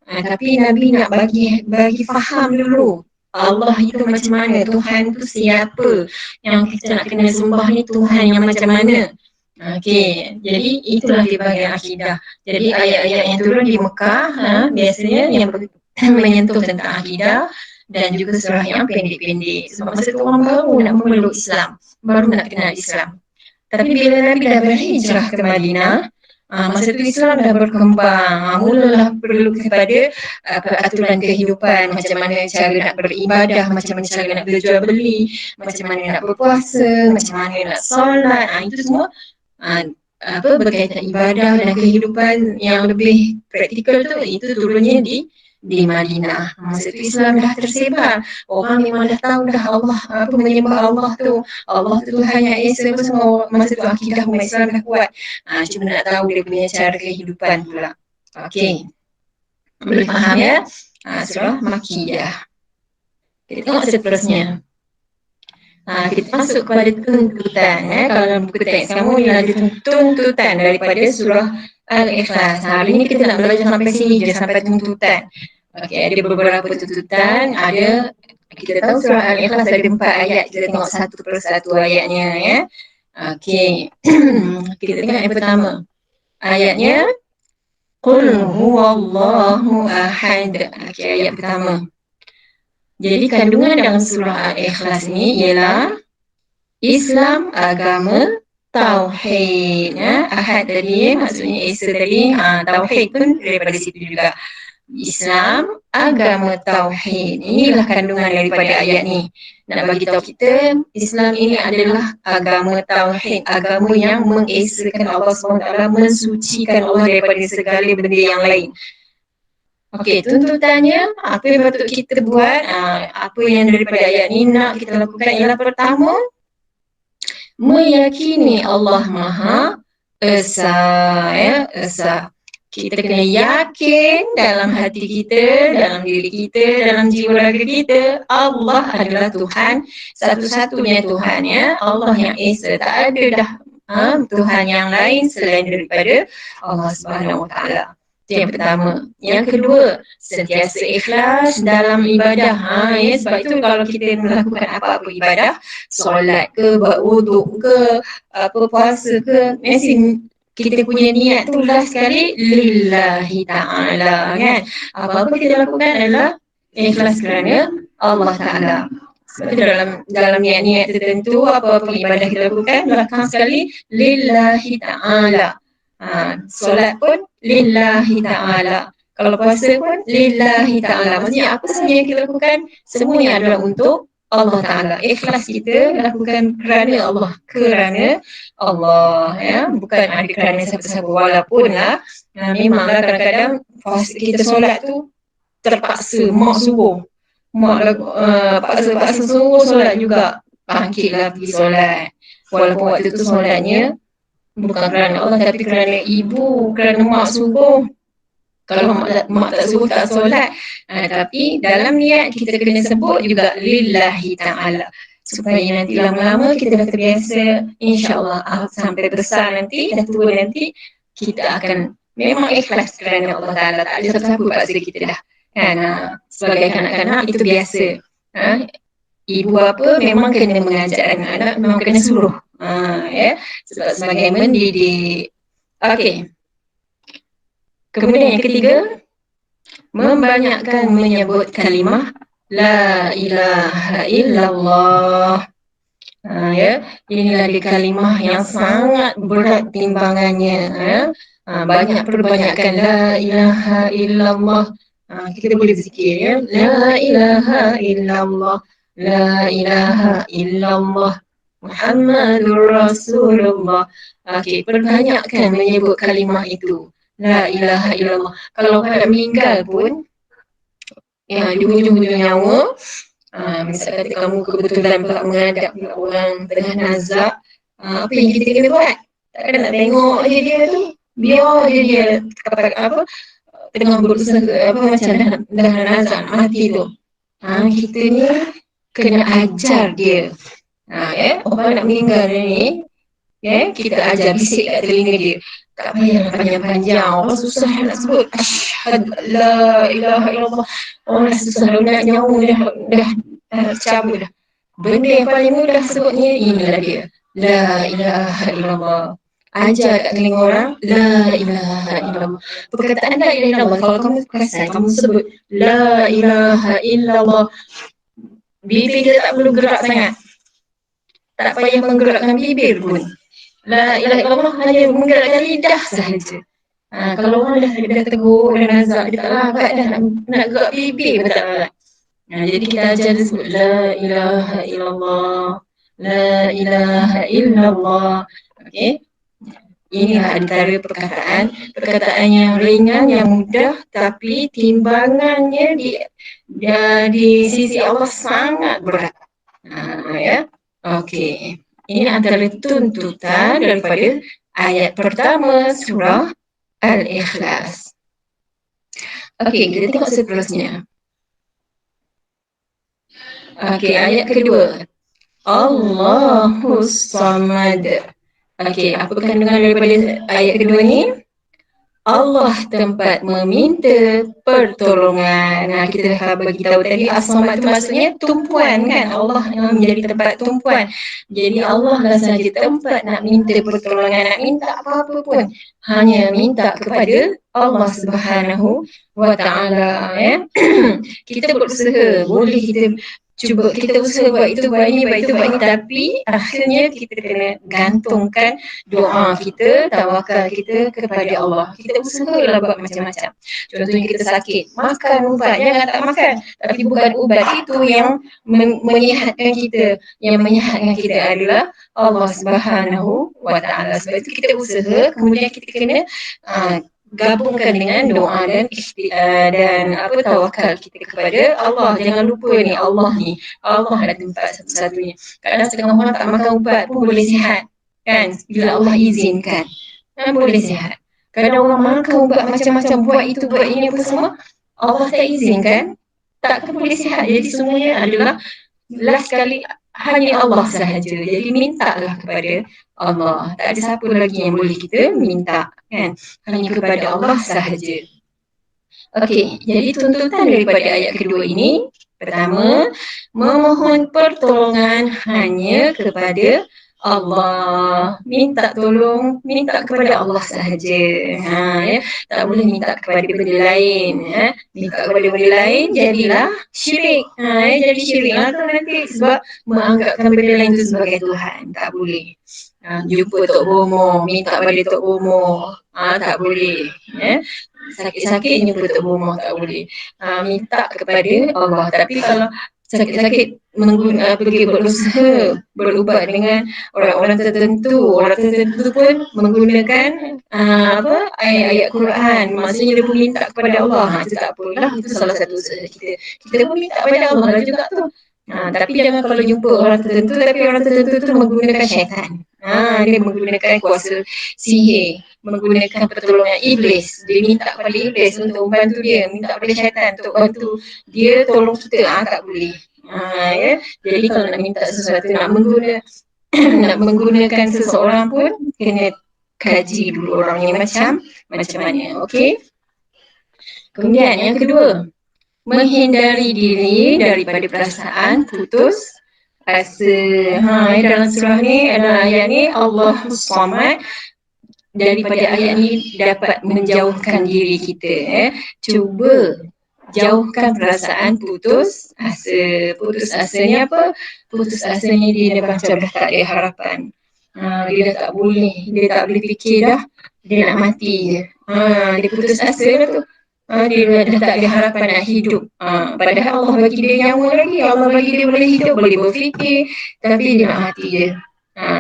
tapi Nabi nak bagi faham dulu Allah itu macam mana, Tuhan tu siapa, yang kita nak kena sembah ni Tuhan yang macam mana. Okey, jadi itulah di bahagian akidah. Jadi ayat-ayat yang turun di Mekah biasanya yang menyentuh tentang akidah dan juga surah yang pendek-pendek. Sebab masa tu orang baru nak memeluk Islam, baru nak kenal Islam. Tapi bila Nabi dah berhijrah ke Madinah, masa tu Islam dah berkembang, mulalah perlu kepada aturan kehidupan, macam mana cara nak beribadah, macam mana cara nak berjual beli, macam mana nak berpuasa, macam mana nak solat, itu semua berkaitan ibadah dan kehidupan yang lebih praktikal tu, itu turunnya di Madinah. Masa tu Islam dah tersebar. Orang memang dah tahu dah Allah, menyembah Allah tu Tuhan yang Esa, semua masa tu akidah umat Islam dah kuat. Cuma nak tahu dia punya cara kehidupan pula. Okey. Boleh faham ya? Surah Makkiyah. Kita tengok seterusnya. Kita masuk kepada tuntutan. Kalau dalam buku teks kamu yang ada tuntutan daripada surah Al-Ikhlas. Hari ini kita nak belajar sampai sini je, sampai tuntutan. Okey, ada beberapa tuntutan. Ada Kita tahu surah Al-Ikhlas ada 4 ayat. Kita tengok satu persatu ayatnya ya. Okey. Kita tengok yang pertama. Ayatnya Qul huwallahu ahad. Okey, ayat pertama. Jadi kandungan dalam surah Al-Ikhlas ni ialah Islam, agama, tauhid ya. Ahad tadi maksudnya Esa tadi, tauhid pun daripada situ juga. Islam, agama, tauhid. Inilah kandungan daripada ayat ni. Nak bagi tahu kita, Islam ini adalah agama tauhid, agama yang mengesakan Allah SWT, mensucikan Allah daripada segala benda yang lain. Okey, tuntutannya apa yang patut kita buat, apa yang daripada ayat ni nak kita lakukan ialah pertama, meyakini Allah Maha Esa ya, Esa. Kita kena yakin dalam hati kita, dalam diri kita, dalam jiwa raga kita, Allah adalah Tuhan, satu-satunya Tuhan ya. Allah yang Esa, tak ada dah Tuhan yang lain selain daripada Allah Subhanahu Wa Taala. Itu yang pertama. Yang kedua, sentiasa ikhlas dalam ibadah. Ya, sebab itu kalau kita melakukan apa-apa ibadah, solat ke, buat wuduk ke, apa puasa ke, mesti kita punya niat tu lah sekali lillahi ta'ala kan. Apa-apa kita lakukan adalah ikhlas kerana Allah Ta'ala. Sebab itu dalam niat-niat tertentu, apa-apa ibadah kita lakukan, belakang sekali lillahi ta'ala. Solat pun lillahi ta'ala. Kalau puasa pun lillahi ta'ala. Maksudnya apa sahaja yang kita lakukan, semuanya adalah untuk Allah Ta'ala. Ikhlas kita lakukan kerana Allah ya, bukan ada kerana siapa-siapa. Walaupun lah memanglah kadang-kadang kita solat tu terpaksa, mak suruh, mak paksa suruh solat juga, bangkitlah pergi solat, walaupun waktu tu solatnya bukan kerana Allah tapi kerana ibu, kerana mak suruh. Kalau mak tak suruh tak solat, tapi dalam niat kita kena sebut juga lillahi ta'ala, supaya nanti lama-lama kita dah terbiasa, insyaAllah sampai besar nanti, dah tua nanti, kita akan memang ikhlas kerana Allah Ta'ala. Tak ada siapa-siapa paksa kita dah kan. Sebagai kanak-kanak itu biasa, ibu bapa memang kena mengajar anak-anak, memang kena suruh ya, sebab sebagai mendidik. Okey. Kemudian yang ketiga, membanyakkan menyebut kalimah La ilaha illallah. Ya, inilah di kalimah yang sangat berat timbangannya. Banyak perbanyakkan La ilaha illallah. Kita boleh zikir ya, La ilaha illallah, La ilaha illallah, Muhammadur Rasulullah. Okey, perbanyakkan menyebut kalimah itu, La ilaha illallah. Kalau orang nak meninggal pun, di hujung-hujung nyawa, misal kata kamu kebetulan pula menghadap orang tengah nazak, apa yang kita kena buat? Takkan nak tengok je dia tu, biar je dia tengah berusaha macam dah nazak nak mati tu. Kita ni kena ajar dia. Ya, orang nak meninggal ni, ya, kita ajar, bisik kat telinga dia. Tak payah panjang-panjang, orang susah nak sebut asyhadu la ilaha illallah, orang susah nak nyawa dah cabut dah. Benda yang paling mudah sebutnya inilah dia, La ilaha illallah. Ajar kat telinga orang, La ilaha illallah. Perkataan La ilaha illallah, kalau kamu perasan, kamu sebut La ilaha illallah, bibir dia tak perlu gerak sangat, tak payah menggerakkan bibir pun. La ilaha illallah hanya menggerakkan lidah sahaja. Kalau orang dah teruk, dah nazak, dia tak larat dah nak gerak bibir pun tak larat. Jadi kita ajar dia sebut La ilaha illallah, La ilaha illallah. Okey. Inilah antara perkataan yang ringan, yang mudah, tapi timbangannya di sisi Allah sangat berat. Ya. Okey. Ini antara tuntutan daripada ayat pertama surah Al-Ikhlas. Okey, kita tengok seterusnya. Okey, ayat kedua. Allahus Samad. Okey, apa kandungan daripada ayat kedua ni? Allah tempat meminta pertolongan. Nah, kita dah bagi tahu tadi as-samad tu maksudnya tumpuan kan. Allah menjadi tempat tumpuan. Jadi Allah lah saja tempat nak minta pertolongan, nak minta apa-apa pun. Hanya minta kepada Allah Subhanahu wa Ta'ala. Ya. Kita berusaha, boleh kita cuba, kita usaha buat itu, buat ini, buat itu, buat ini, tapi akhirnya kita kena gantungkan doa kita, tawakal kita kepada Allah. Kita usahalah buat macam-macam. Contohnya kita sakit, makan ubat, jangan tak makan. Tapi bukan ubat itu yang menyihatkan kita. Yang menyihatkan kita adalah Allah Subhanahu wa Ta'ala. Sebab itu kita usaha, kemudian kita kena gabungkan dengan doa dan tawakal kita kepada Allah. Jangan lupa ni, Allah adalah tempat satu-satunya. Kadang setengah orang tak makan ubat pun boleh sihat kan, bila Allah izinkan boleh sihat. Kadang orang makan ubat macam-macam, buat itu, buat ini apa semua, Allah tak izinkan, takkan boleh sihat. Jadi semuanya adalah last sekali hanya Allah sahaja. Jadi mintalah kepada Allah. Tak ada siapa lagi yang boleh kita minta kan, hanya kepada Allah sahaja. Okey, jadi tuntutan daripada ayat kedua ini, pertama, memohon pertolongan hanya kepada Allah. Minta tolong, minta kepada Allah sahaja. Ya. Tak boleh minta kepada benda lain. Ya. Minta kepada benda lain, jadilah syirik. Jadi syirik lah tu nanti, sebab menganggapkan benda lain itu sebagai Tuhan. Tak boleh. Jumpa Tok Bomo, minta pada Tok Bomo. Tak boleh. Ya. Sakit-sakit jumpa Tok Bomo, tak boleh. Minta kepada Allah. Tapi kalau sakit-sakit pergi berusaha berubat dengan orang-orang tertentu pun menggunakan ayat-ayat Quran, maksudnya dia pun minta kepada Allah, itu tak apalah, itu salah satu usaha kita pun minta kepada Allah lah juga tu. Tapi jangan kalau jumpa orang tertentu, tapi orang tertentu tu menggunakan syaitan. Dia menggunakan kuasa sihir, menggunakan pertolongan iblis. Dia minta kepada iblis untuk membantu dia, minta kepada syaitan untuk bantu dia tolong kita. Tak boleh. Ya. Jadi kalau nak minta sesuatu, nak menggunakan seseorang pun kena kaji dulu orangnya macam mana. Okey. Kemudian yang kedua, menghindari diri daripada perasaan putus asa. Dalam surah ni, dalam ayat ni, Allahus Samad, daripada ayat ni dapat menjauhkan diri kita. Cuba jauhkan perasaan putus asa. Putus asanya apa? Putus asanya dia dah macam dah tak ada harapan. Dia dah tak boleh, dia tak boleh fikir dah, dia nak mati je. Dia putus asa lah tu. Dia dah tak ada harapan nak hidup. Padahal Allah bagi dia nyawa lagi, Allah bagi dia boleh hidup, boleh berfikir, tapi dia nak mati je.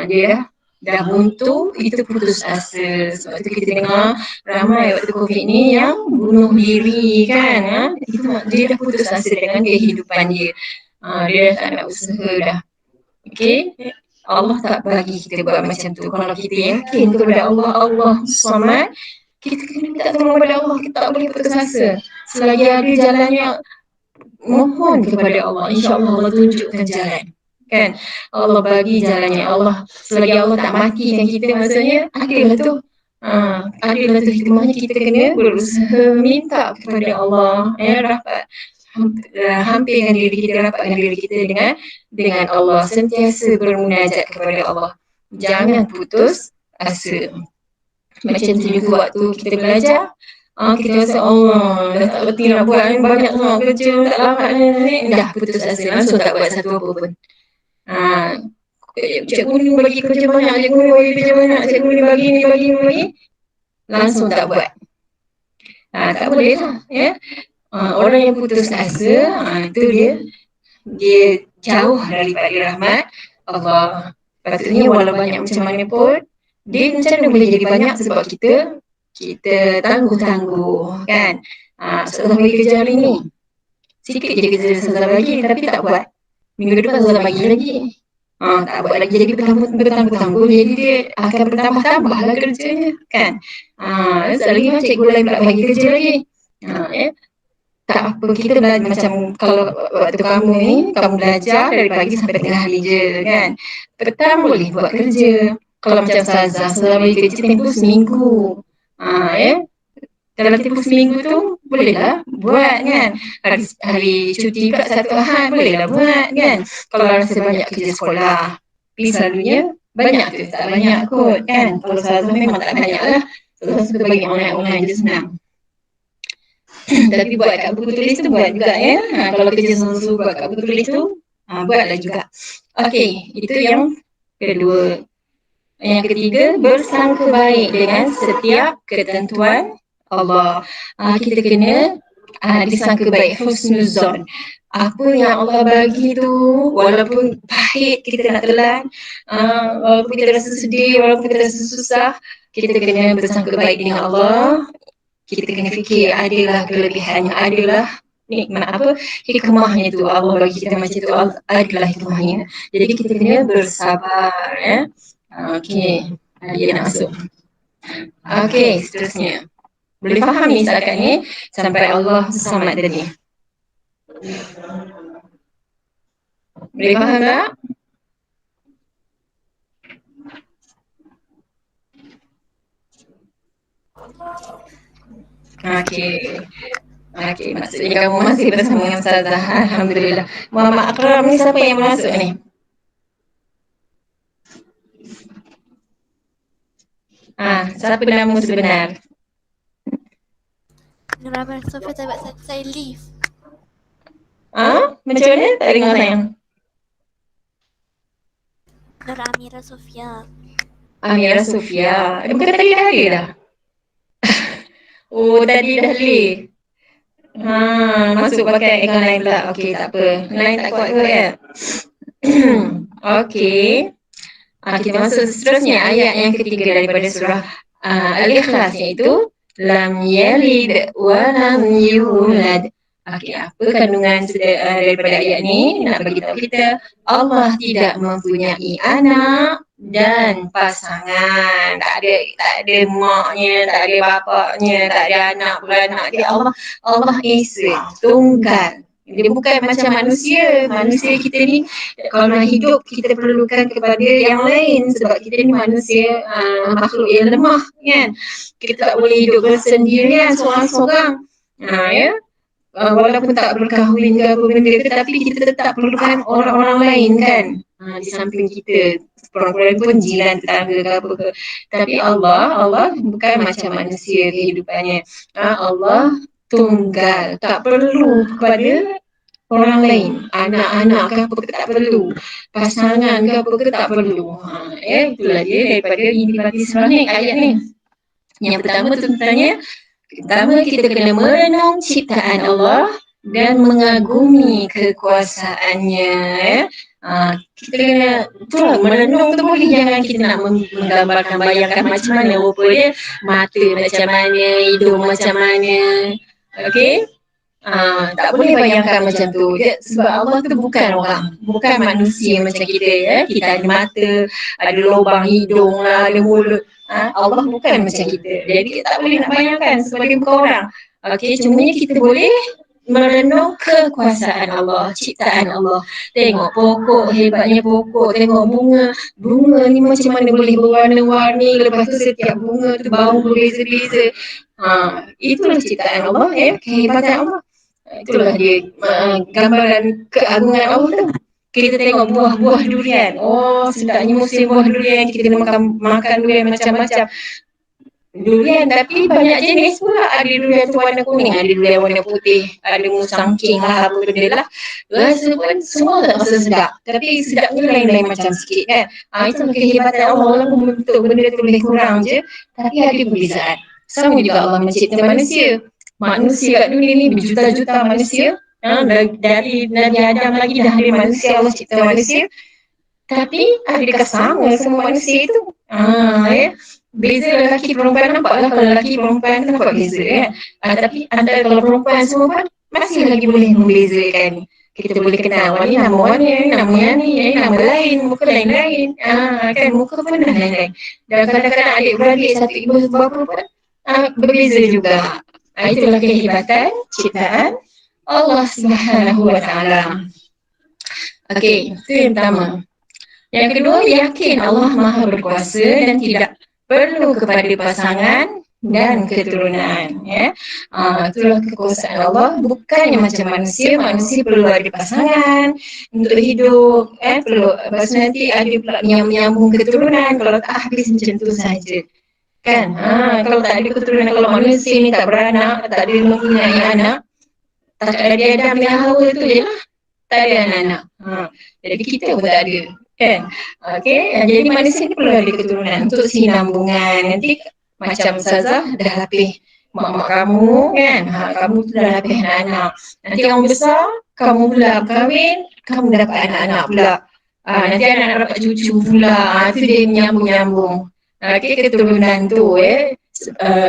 Dia dah buntu, itu putus asa. Sebab tu kita dengar ramai waktu COVID ni yang bunuh diri kan. Itu dia dah putus asa dengan kehidupan dia. Dia dah tak nak usaha dah. Okey, Allah tak bagi kita buat macam tu. Kalau kita yakin kepada Allah Samad, kita kena minta tolong kepada Allah. Kita tak boleh putus asa. Selagi ada jalannya, mohon kepada Allah. InsyaAllah Allah tunjukkan jalan. Kan? Allah bagi jalannya. Allah, selagi Allah tak matikan kita, maksudnya adalah tu. Adalah tu hikmahnya, kita kena berusaha minta kepada Allah. Rapat. Hampirkan diri kita, rapatkan diri kita dengan Allah. Sentiasa bermunajat kepada Allah. Jangan putus asa. Macam tu juga waktu kita belajar, kita rasa Allah dah tak berhenti nak buat ni, banyak sangat kerja, tak lamat ni, dah putus asa, langsung tak buat satu apa pun. Cikgu ni bagi kerja banyak, cikgu ni bagi kerja banyak, cikgu ni bagi, langsung tak buat. Tak boleh lah. Orang yang putus asa, itu dia jauh daripada rahmat Allah. Patutnya walau banyak macam mana pun, dia macam mana boleh jadi banyak sebab kita tangguh-tangguh kan. Ustazah bagi kerja hari ni, sikit je kerja Ustazah bagi, tapi tak buat. Minggu depan Ustazah bagi lagi, tak buat lagi. Jadi bertangguh-tangguh, jadi dia akan bertambah-tambah lah kerjanya kan. Lagi cikgu lain pula bagi kerja lagi. Tak apa, kita belajar macam kalau waktu kamu ni, kamu belajar dari pagi sampai tengah hari je kan. Petang boleh buat kerja. Kalau macam Ustazah bagi kerja tempoh seminggu. dalam tempoh seminggu tu bolehlah buat kan. Hari cuti pula satu Ahad bolehlah buat kan. Kalau rasa banyak kerja sekolah. Tapi selalunya banyak tu tak banyak kot kan. Kalau Ustazah memang tak banyak lah. Ustazah suka bagi online-online je senang. Tapi buat kat buku tulis tu buat juga ya. Kalau kerja susu buat kat buku tulis tu buatlah juga. Okey, itu yang kedua. Yang ketiga, bersangka baik dengan setiap ketentuan Allah. Kita kena disangka baik, husnuzon. Apa yang Allah bagi tu, walaupun pahit kita nak telan, walaupun kita rasa sedih, walaupun kita rasa susah, kita kena bersangka baik dengan Allah. Kita kena fikir adalah kelebihannya, adalah nikmat hikmahnya tu Allah bagi kita macam tu, adalah hikmahnya. Jadi kita kena bersabar ya. Okey, dia nak masuk. Okey, seterusnya. Boleh faham ni setakat ni sampai Allah Samad tadi. Boleh faham tak? Okey, maksudnya kamu masih bersama dengan Ustazah. Alhamdulillah. Muhammad Akram ni siapa yang masuk ni? Siapa nama sebenar? Nur Amir Sofia tak buat saya leave. Macam mana? Tak dengar sayang. Nur Amira Sofia. Amira Sofia. Bukan tadi dah ada dah? Oh, tadi dah leave. Masuk pakai akaun lain pula. Okey, tak apa. Lain tak kuat kot ya? Okey. Kita masuk seterusnya ayat yang ketiga daripada surah Al-Ikhlas, iaitu lam yalid wa lam yulad. Okey, apa kandungan daripada ayat ni? Nak bagi tahu kita Allah tidak mempunyai anak dan pasangan. Tak ada maknya, tak ada bapaknya, tak ada anak beranak. Dia Allah Esa, tunggal. Dia bukan macam manusia. Manusia kita ni kalau nak hidup kita perlukan kepada yang lain sebab kita ni manusia makhluk yang lemah kan. Kita tak boleh hidup bersendirian seorang-seorang. Ya. Walaupun tak berkahwin ke apa benda ke, tapi kita tetap perlukan orang-orang lain kan. Di samping kita, perempuan pun jiran tetangga ke apa ke. Tapi Allah bukan macam manusia kehidupannya. Allah tunggal, tak perlu kepada orang lain, anak-anak ke apa ke tak perlu, pasangan ke apa ke tak perlu. Itulah dia daripada inti surah ni, ayat ni. Yang pertama tentangnya, pertama kita kena merenung ciptaan Allah dan mengagumi kekuasaannya. Kita kena merenung tu boleh, jangan kita nak menggambarkan, bayangkan macam mana rupa dia, mata macam mana, hidung macam mana. Okey? Tak boleh bayangkan macam tu. Sebab Allah tu bukan orang, bukan manusia macam kita ya. Kita ada mata, ada lubang hidung lah, ada mulut. Allah bukan macam kita. Jadi kita tak boleh nak bayangkan sebagai muka orang. Okey, cumanya kita boleh merenung kekuasaan Allah, ciptaan Allah. Tengok pokok, hebatnya pokok. Tengok bunga. Bunga ni macam mana boleh berwarna-warni. Lepas tu setiap bunga tu bau berbeza-beza. Itulah ciptaan Allah ya, kehebatan Allah. Itulah dia gambaran keagungan Allah tu. Kita tengok buah-buah durian. Oh, sedapnya musim buah durian. Kita kena makan durian macam-macam. Durian tapi banyak jenis pula. Ada durian tu warna kuning, ada durian warna putih, ada musangking lah, apa benda lah. Rasa pun semua tak rasa sedap. Tapi sedapnya lain-lain macam sikit kan. Itulah kehebatan Allah. Walaupun bentuk benda tu lebih kurang je, tapi ada perbezaan. Sama juga Allah mencipta manusia. Manusia kat dunia ni berjuta-juta manusia. Dari Nabi Adam lagi dah ada manusia, Allah cipta manusia. Tapi adakah sama semua manusia itu? Ya. Beza lelaki perempuan, nampaklah kalau lelaki perempuan nampak beza kan. Tapi antara kalau perempuan semua pun masih lagi boleh membezakan. Kita boleh kenal ni nama warna, nama yang ni, nama lain, muka lain-lain. Kan muka pun dah lain-lain. Dan kadang-kadang adik-beradik satu ibu bapa pun berbeza juga. Itulah kehebatan ciptaan Allah Subhanahu wa Ta'ala. Okey, itu yang pertama. Yang kedua, yakin Allah Maha berkuasa dan tidak perlu kepada pasangan dan keturunan, ya. Itulah kekuasaan Allah. Bukannya macam manusia, manusia perlu ada pasangan untuk hidup, perlu, lepas tu nanti ada pula yang menyambung keturunan, kalau tak habis macam tu saja. Kan? Kalau tak ada keturunan, kalau manusia ni tak beranak, tak ada mempunyai anak, tak ada Nabi Adam dengan Hawa tu je lah, tak ada anak-anak. Jadi kita pun tak ada. Kan? Okay? Jadi manusia ni perlu ada keturunan untuk sinambungan. Nanti macam Ustazah dah lapih mak-mak kamu, kan? Kamu tu dah lapih anak-anak. Nanti kamu besar, kamu pula berkahwin, kamu dapat anak-anak pula. Nanti anak-anak dapat cucu pula. Itu dia menyambung-nyambung. Okay, keturunan tu,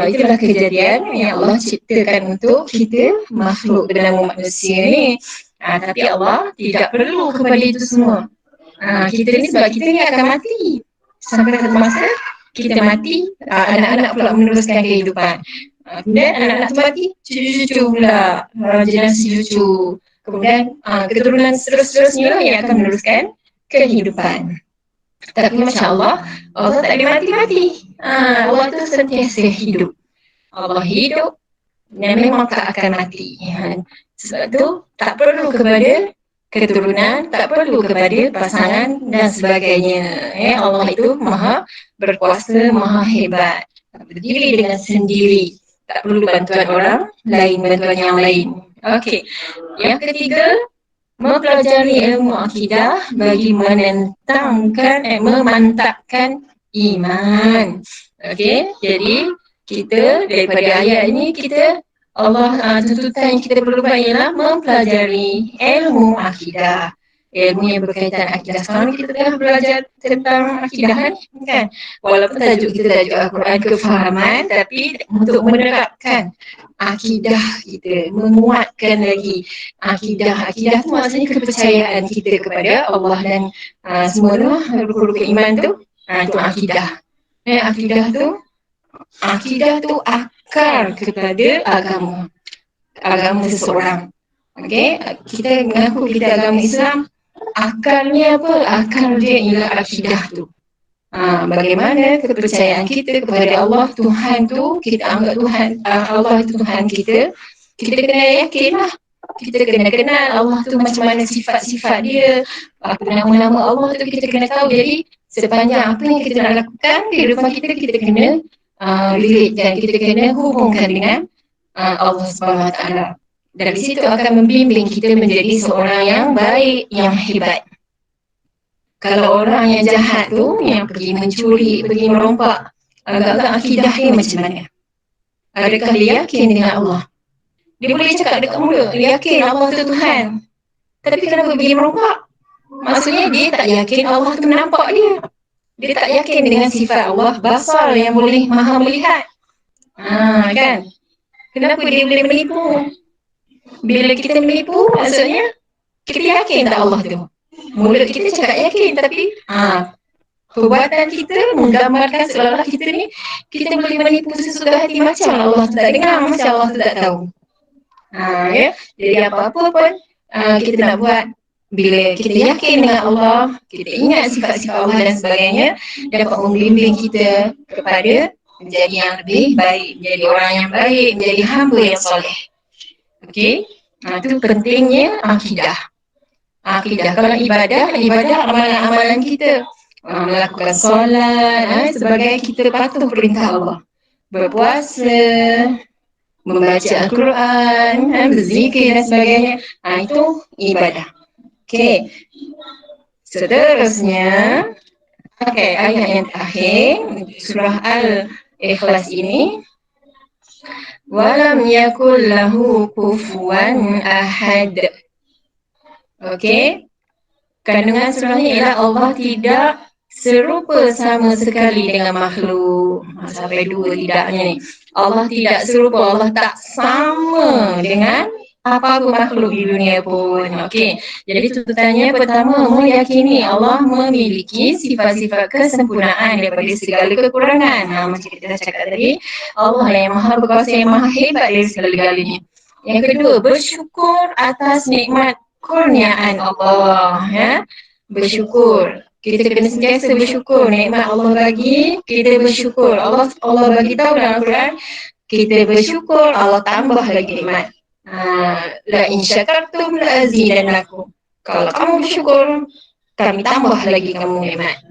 itulah kejadian yang Allah ciptakan untuk kita makhluk bernama manusia ni. Tapi Allah tidak perlu kepada itu semua. Kita ni sebab kita ni akan mati. Sampai satu masa kita mati, anak-anak pula meneruskan kehidupan. Kemudian anak-anak tu mati, cucu-cucu pula, generasi cucu. Kemudian keturunan seterusnya lah yang akan meneruskan kehidupan. Tapi Masya Allah, Allah tak ada mati-mati. Allah tu sentiasa hidup. Allah hidup dan memang tak akan mati. Sebab tu tak perlu kepada keturunan, tak perlu kepada pasangan dan sebagainya. Allah itu maha berkuasa, maha hebat. Berdiri dengan sendiri. Tak perlu bantuan orang lain, bantuan yang lain. Okey. Yang ketiga, mempelajari ilmu akidah bagi memantapkan iman. Okey, jadi kita daripada ayat ini Allah tuntutan yang kita perlu buat ialah mempelajari ilmu akidah. Ilmu yang berkaitan akidah. Sekarang kita tengah belajar tentang akidah kan? Walaupun tajuk kita tajuk Al-Quran kefahaman, tapi untuk menerapkan akidah kita, menguatkan lagi akidah. Akidah tu maksudnya kepercayaan kita kepada Allah dan semua rukun-rukun iman tu, itu akidah. Akidah tu akar kepada agama seseorang. Okey, kita mengaku kita agama Islam, akarnya apa? Akar dia ialah akidah tu. Bagaimana kepercayaan kita kepada Allah, Tuhan tu, kita anggap Tuhan, Allah itu Tuhan kita. Kita kena yakin lah. Kita kena kenal Allah tu macam mana sifat-sifat dia, apa nama-nama Allah tu kita kena tahu. Jadi sepanjang apa yang kita nak lakukan di depan kita kena relate dan kita kena hubungkan dengan Allah SWT. Dari situ akan membimbing kita menjadi seorang yang baik, yang hebat. Kalau orang yang jahat tu, yang pergi mencuri, pergi merompak, agak-agak akidah dia macam mana? Adakah dia yakin dengan Allah? Dia boleh cakap dekat mulut, dia yakin Allah tu Tuhan. Tapi kenapa pergi merompak? Maksudnya dia tak yakin Allah tu menampak dia. Dia tak yakin dengan sifat Allah basar yang boleh maha melihat. Kan? Kenapa dia boleh menipu? Bila kita menipu, maksudnya kita yakin tak Allah tu? Mulut kita cakap yakin, tapi perbuatan kita menggambarkan seolah-olah kita ni, kita boleh menipu sesuka hati macam Allah tu tak dengar, macam Allah tu tak tahu. Jadi apa-apa pun kita nak buat, bila kita yakin dengan Allah, kita ingat sifat-sifat Allah dan sebagainya, dapat membimbing kita kepada menjadi yang lebih baik, menjadi orang yang baik, menjadi hamba yang soleh. Okey, itu pentingnya akidah. Kalau ibadah amalan-amalan kita, melakukan solat, sebagai kita patuh perintah Allah, berpuasa, membaca Al-Quran, berzikir dan sebagainya, itu ibadah. Okey, seterusnya, ayat yang terakhir surah Al-Ikhlas ini, walam yakul lahu kufuwan ahad. Okey, kandungan surahnya ialah Allah tidak serupa sama sekali dengan makhluk. Sampai dua tidaknya ni. Allah tidak serupa, Allah tak sama dengan apa-apa makhluk di dunia pun. Okey, jadi tuntutannya pertama, meyakini Allah memiliki sifat-sifat kesempurnaan daripada segala kekurangan. Macam kita dah cakap tadi, Allah yang maha berkuasa, yang maha hebat dari segala-galanya. Yang kedua, bersyukur atas nikmat kurniaan Allah. Bersyukur. Kita kena sentiasa bersyukur. Nikmat Allah bagi, kita bersyukur. Allah bagi tahu dalam Al-Quran, kita bersyukur, Allah tambah lagi nikmat. La in syakartum la azidannakum. Kalau kamu bersyukur, kami tambah lagi kamu nikmat.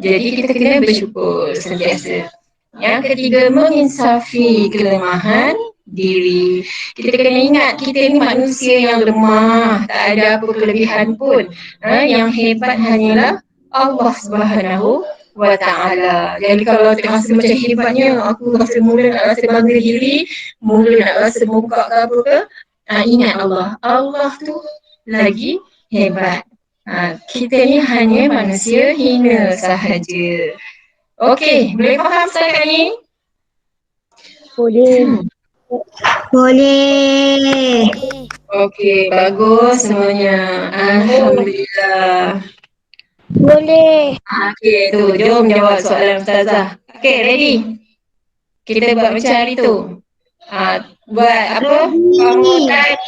Jadi kita kena bersyukur sentiasa. Yang ketiga, menginsafi kelemahan diri. Kita kena ingat kita ni manusia yang lemah, tak ada apa kelebihan pun. Yang hebat hanyalah Allah Subhanahu wa Ta'ala. Jadi kalau terasa macam hebatnya, aku rasa mula nak rasa bangga diri, mula nak rasa buka ke apa ke, ingat Allah. Allah tu lagi hebat. Kita ni hanya manusia hina sahaja. Okey, boleh faham setakat ni? Boleh. Boleh. Okey, bagus semuanya. Alhamdulillah. Boleh. Okey, tu jom jawab soalan Ustazah. Okey, ready? Kita buat macam hari tu. Buat apa? Kamu type.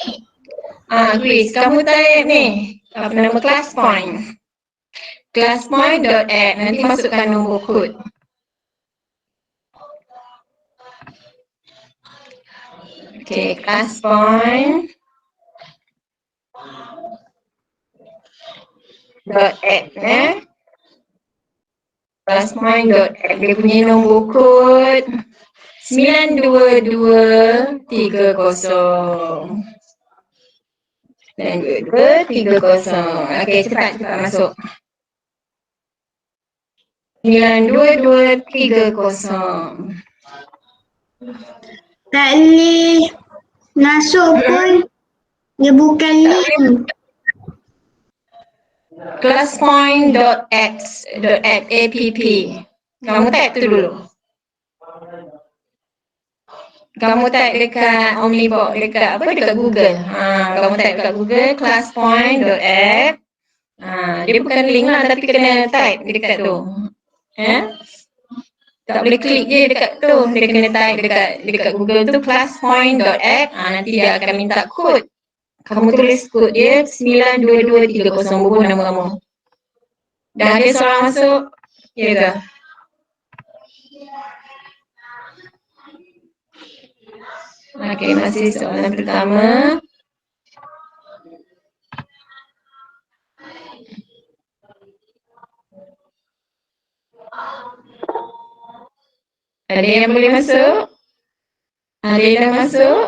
Quiz. Kamu type ni. Apa nama class point. Classpoint.add. Nanti masukkan nombor kod. Okey, classpoint. .add Classpoint.add. Dia punya nombor kod 92230. 92230. Okey, cepat masuk. 92230. Tak boleh masuk pun. Dia bukan link. Classpoint.app. Kamu type tu dulu. Kamu type dekat Omnibox, dekat apa? Dekat Google. Kamu type dekat Google classpoint.app. Dia bukan link lah, tapi kena type dekat tu. Tak boleh klik je dekat tu. Dia kena type dekat Google tu classpoint.app. Nanti dia akan minta kod. Kamu tulis kod dia 92230. Bubuh nama kamu. Dah ada seorang masuk? Ya ke? Okey, masih soalan pertama. Ada yang boleh masuk? Ada yang dah masuk?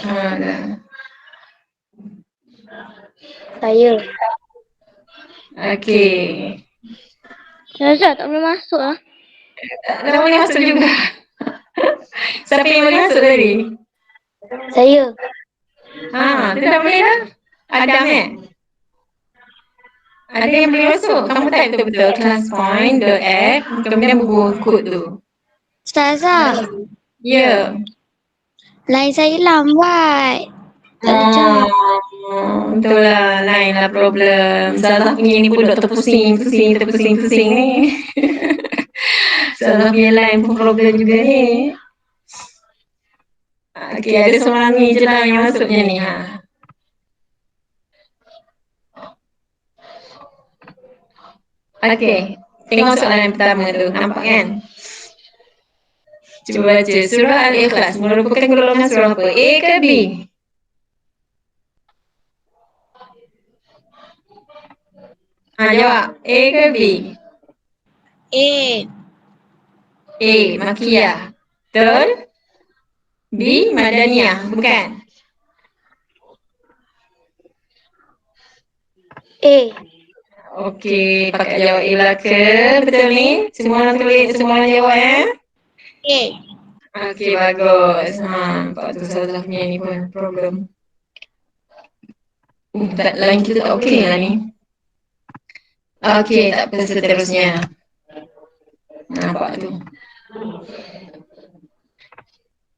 Dah. Saya. Okey. Syazat tak boleh masuk lah. Dah boleh masuk juga. Siapa yang boleh masuk tadi? Saya. Tu dah boleh dah? Adam Ada yang boleh masuk? Kamu type betul-betul classpoint.app. Kemudian bubuh kod tu. Ustazah, Ya. line saya lambat. Tak jawab. Betul lah, lain lah problem. Salah punya ni pun doktor pusing ni. Salah punya line pun problem juga ni. Okey, ada seorang ni je lah yang masuknya ni. Okey, tengok soalan yang pertama tu. Nampak kan? Cuba baca. Surah Al-Ikhlas merupakan golongan surah apa? A ke B? Jawab. A ke B? A. A, Makiyah. Betul? B, Madaniyah. Bukan? A. Okey, pakai jawab A lah ke? Betul ni? Semua orang tulis, semua orang jawab A. Okey, bagus. Nampak tu salah punya ni pun problem. Line kita tak okey lah ni. Okey, tak apa, seterusnya. Nampak tu.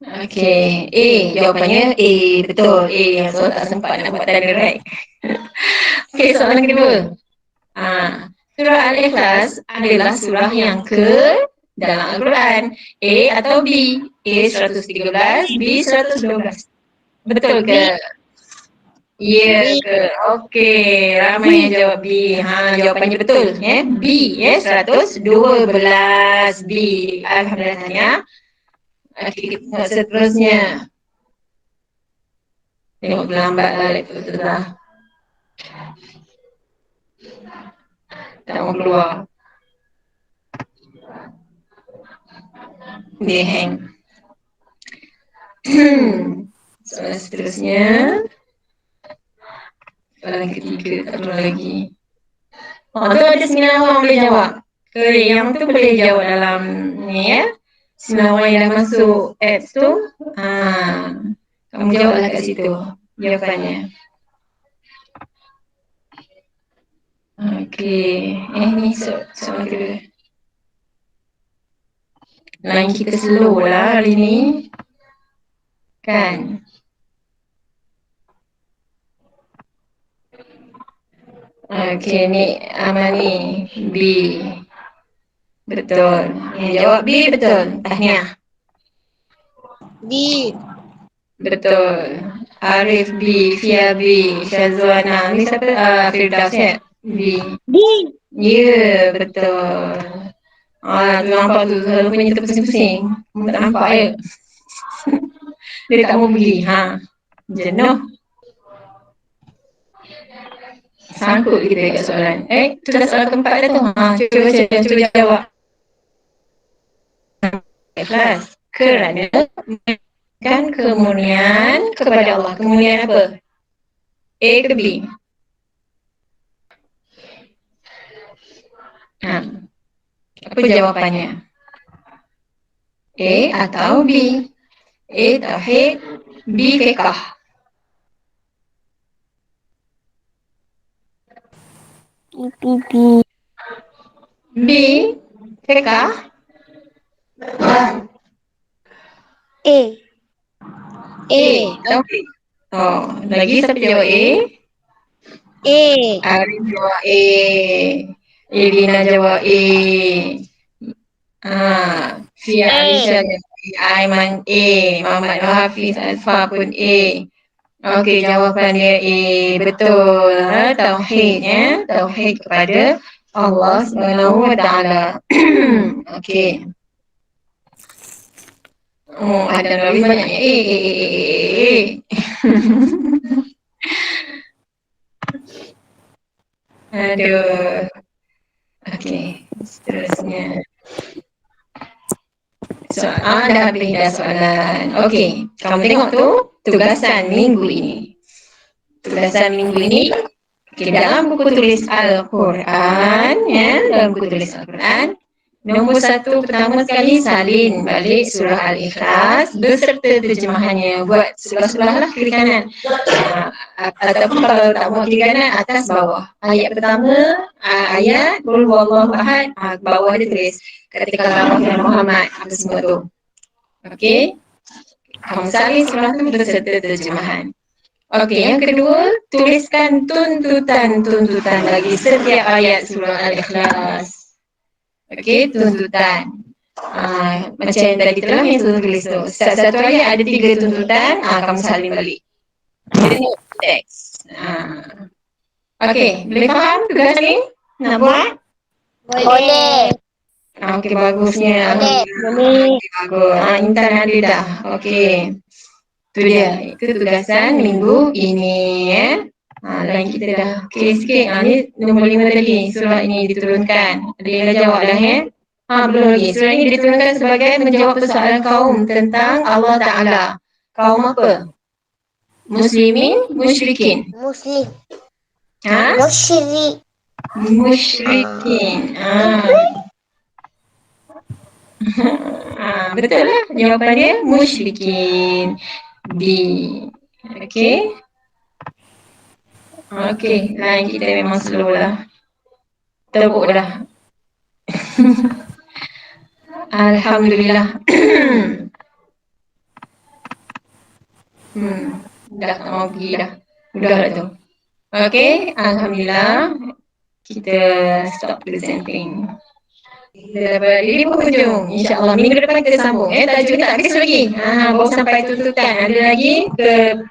Okey, A. Jawapannya A. Betul, A. So, tak sempat nak buat tanda right. Okey, soalan kedua. Surah Al-Ikhlas adalah surah yang ke dalam Al-Quran. A atau B? A 113, B 112. Betul ke? Ya ke? Okey, ramai yang jawab B. Jawapannya betul. B, 112 B. Alhamdulillah Tania. Okey, kita tengok seterusnya. Tengok lambatlah laptop tu dah. Tak mau keluar. Dia hang. Soalan seterusnya. Soalan ketiga, tak perlu lagi. Tu ada 9 orang boleh jawab. Yang tu boleh jawab dalam ni ya. 9 orang yang dah masuk apps tu. Kamu jawablah kat situ jawapannya. Okey. Ni soalan kedua. Line kita slow lah hari ni. Kan? Okey, ni amal ni B. Betul. Yang jawab B betul. Tahniah. B. Betul. Arif B, Fia B, Syazwana. Ni siapa? Firdaus ya? B. B. Ya, betul. Tu nampak tu, selalu punya terpusing-pusing. Kamu tak nampak ya? Dia tak mau beli. Jenuh. Sangkut kita kat soalan. Tu dah soalan keempat dah tu. Cuba baca, cuba jawab. Ikhlas. Kerana kan kemurnian kepada Allah. Kemurnian apa? A ke B? Apa jawapannya? A atau B? A tauhid, B fiqh. B fiqh. A. Okey. Lagi siapa jawab A? A. Arif jawab A. Irina jawab A. Fia Alisha jawab A. Aiman A. Muhammad Hafiz Azfar pun A. Okey, jawapan dia A. Betul. Tauhid ya. Tauhid kepada Allah Subhanahu Wa Taala. Okey. Ada lebih banyaknya A. Aduh. Okey, seterusnya. Dah habis dah soalan. Okey, kamu tengok tu tugasan minggu ini. Tugasan minggu ini dalam buku tulis Al-Quran ya, dalam buku tulis Al-Quran. Nombor 1 pertama sekali salin balik surah Al-Ikhlas beserta terjemahannya. Buat sebelah-sebelah lah kiri kanan. Ataupun kalau tak buat kiri kanan, atas bawah. Ayat pertama, ayat Qul huwallahu ahad, bawah dia tulis katakanlah wahai Muhammad, apa semua tu. Okey. Kamu salin surah tu beserta terjemahan. Okey, yang kedua, tuliskan tuntutan bagi setiap ayat surah Al-Ikhlas. Okey, tuntutan. Macam yang tadi tu lah yang tu tulis tu. Satu ayat ada 3 tuntutan, kamu salin balik. Kita tengok teks. Okey, boleh faham tugas ni? Nak buat? Boleh. Okey, bagusnya. Boleh. Okey, bagus. Intan ada dah. Okey. Tu dia. Itu tugasan minggu ini ya. Lain kita dah okey sikit. Ni nombor 5 tadi. Surah ini diturunkan. Ada yang dah jawab dah ya? Belum lagi. Surah ini diturunkan sebagai menjawab persoalan kaum tentang Allah Ta'ala. Kaum apa? Muslimin, musyrikin. Muslim. Musyrik. Musyrikin. Betul lah. Jawapan dia musyrikin. B. Okey. Okey, line kita memang slow lah. Teruk dah. Alhamdulillah. Dah tak mau pergi dah. Udah lah tu. Okey, Alhamdulillah. Kita stop presenting. Kita dapat diri penghujung. InsyaAllah minggu depan kita sambung. Tajuk ni tak habis lagi. Baru sampai tuntutan. Ada lagi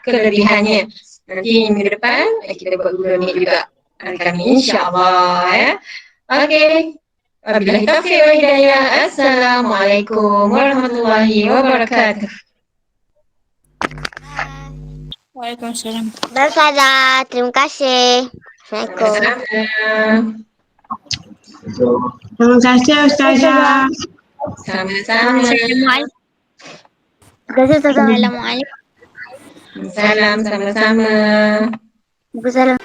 kelebihannya. Nanti minggu depan kita buat Google Meet juga. Hari kami insyaAllah ya. Okey. Wabillahi taufiq wal hidayah. Assalamualaikum warahmatullahi wabarakatuh. Waalaikumsalam. Ustazah, terima kasih. Assalamualaikum. Sama-sama. Terima kasih Ustazah. Sama-sama. Assalamualaikum. Terima kasih Ustazah. Assalamualaikum. Salam sama-sama. Waalaikumsalam.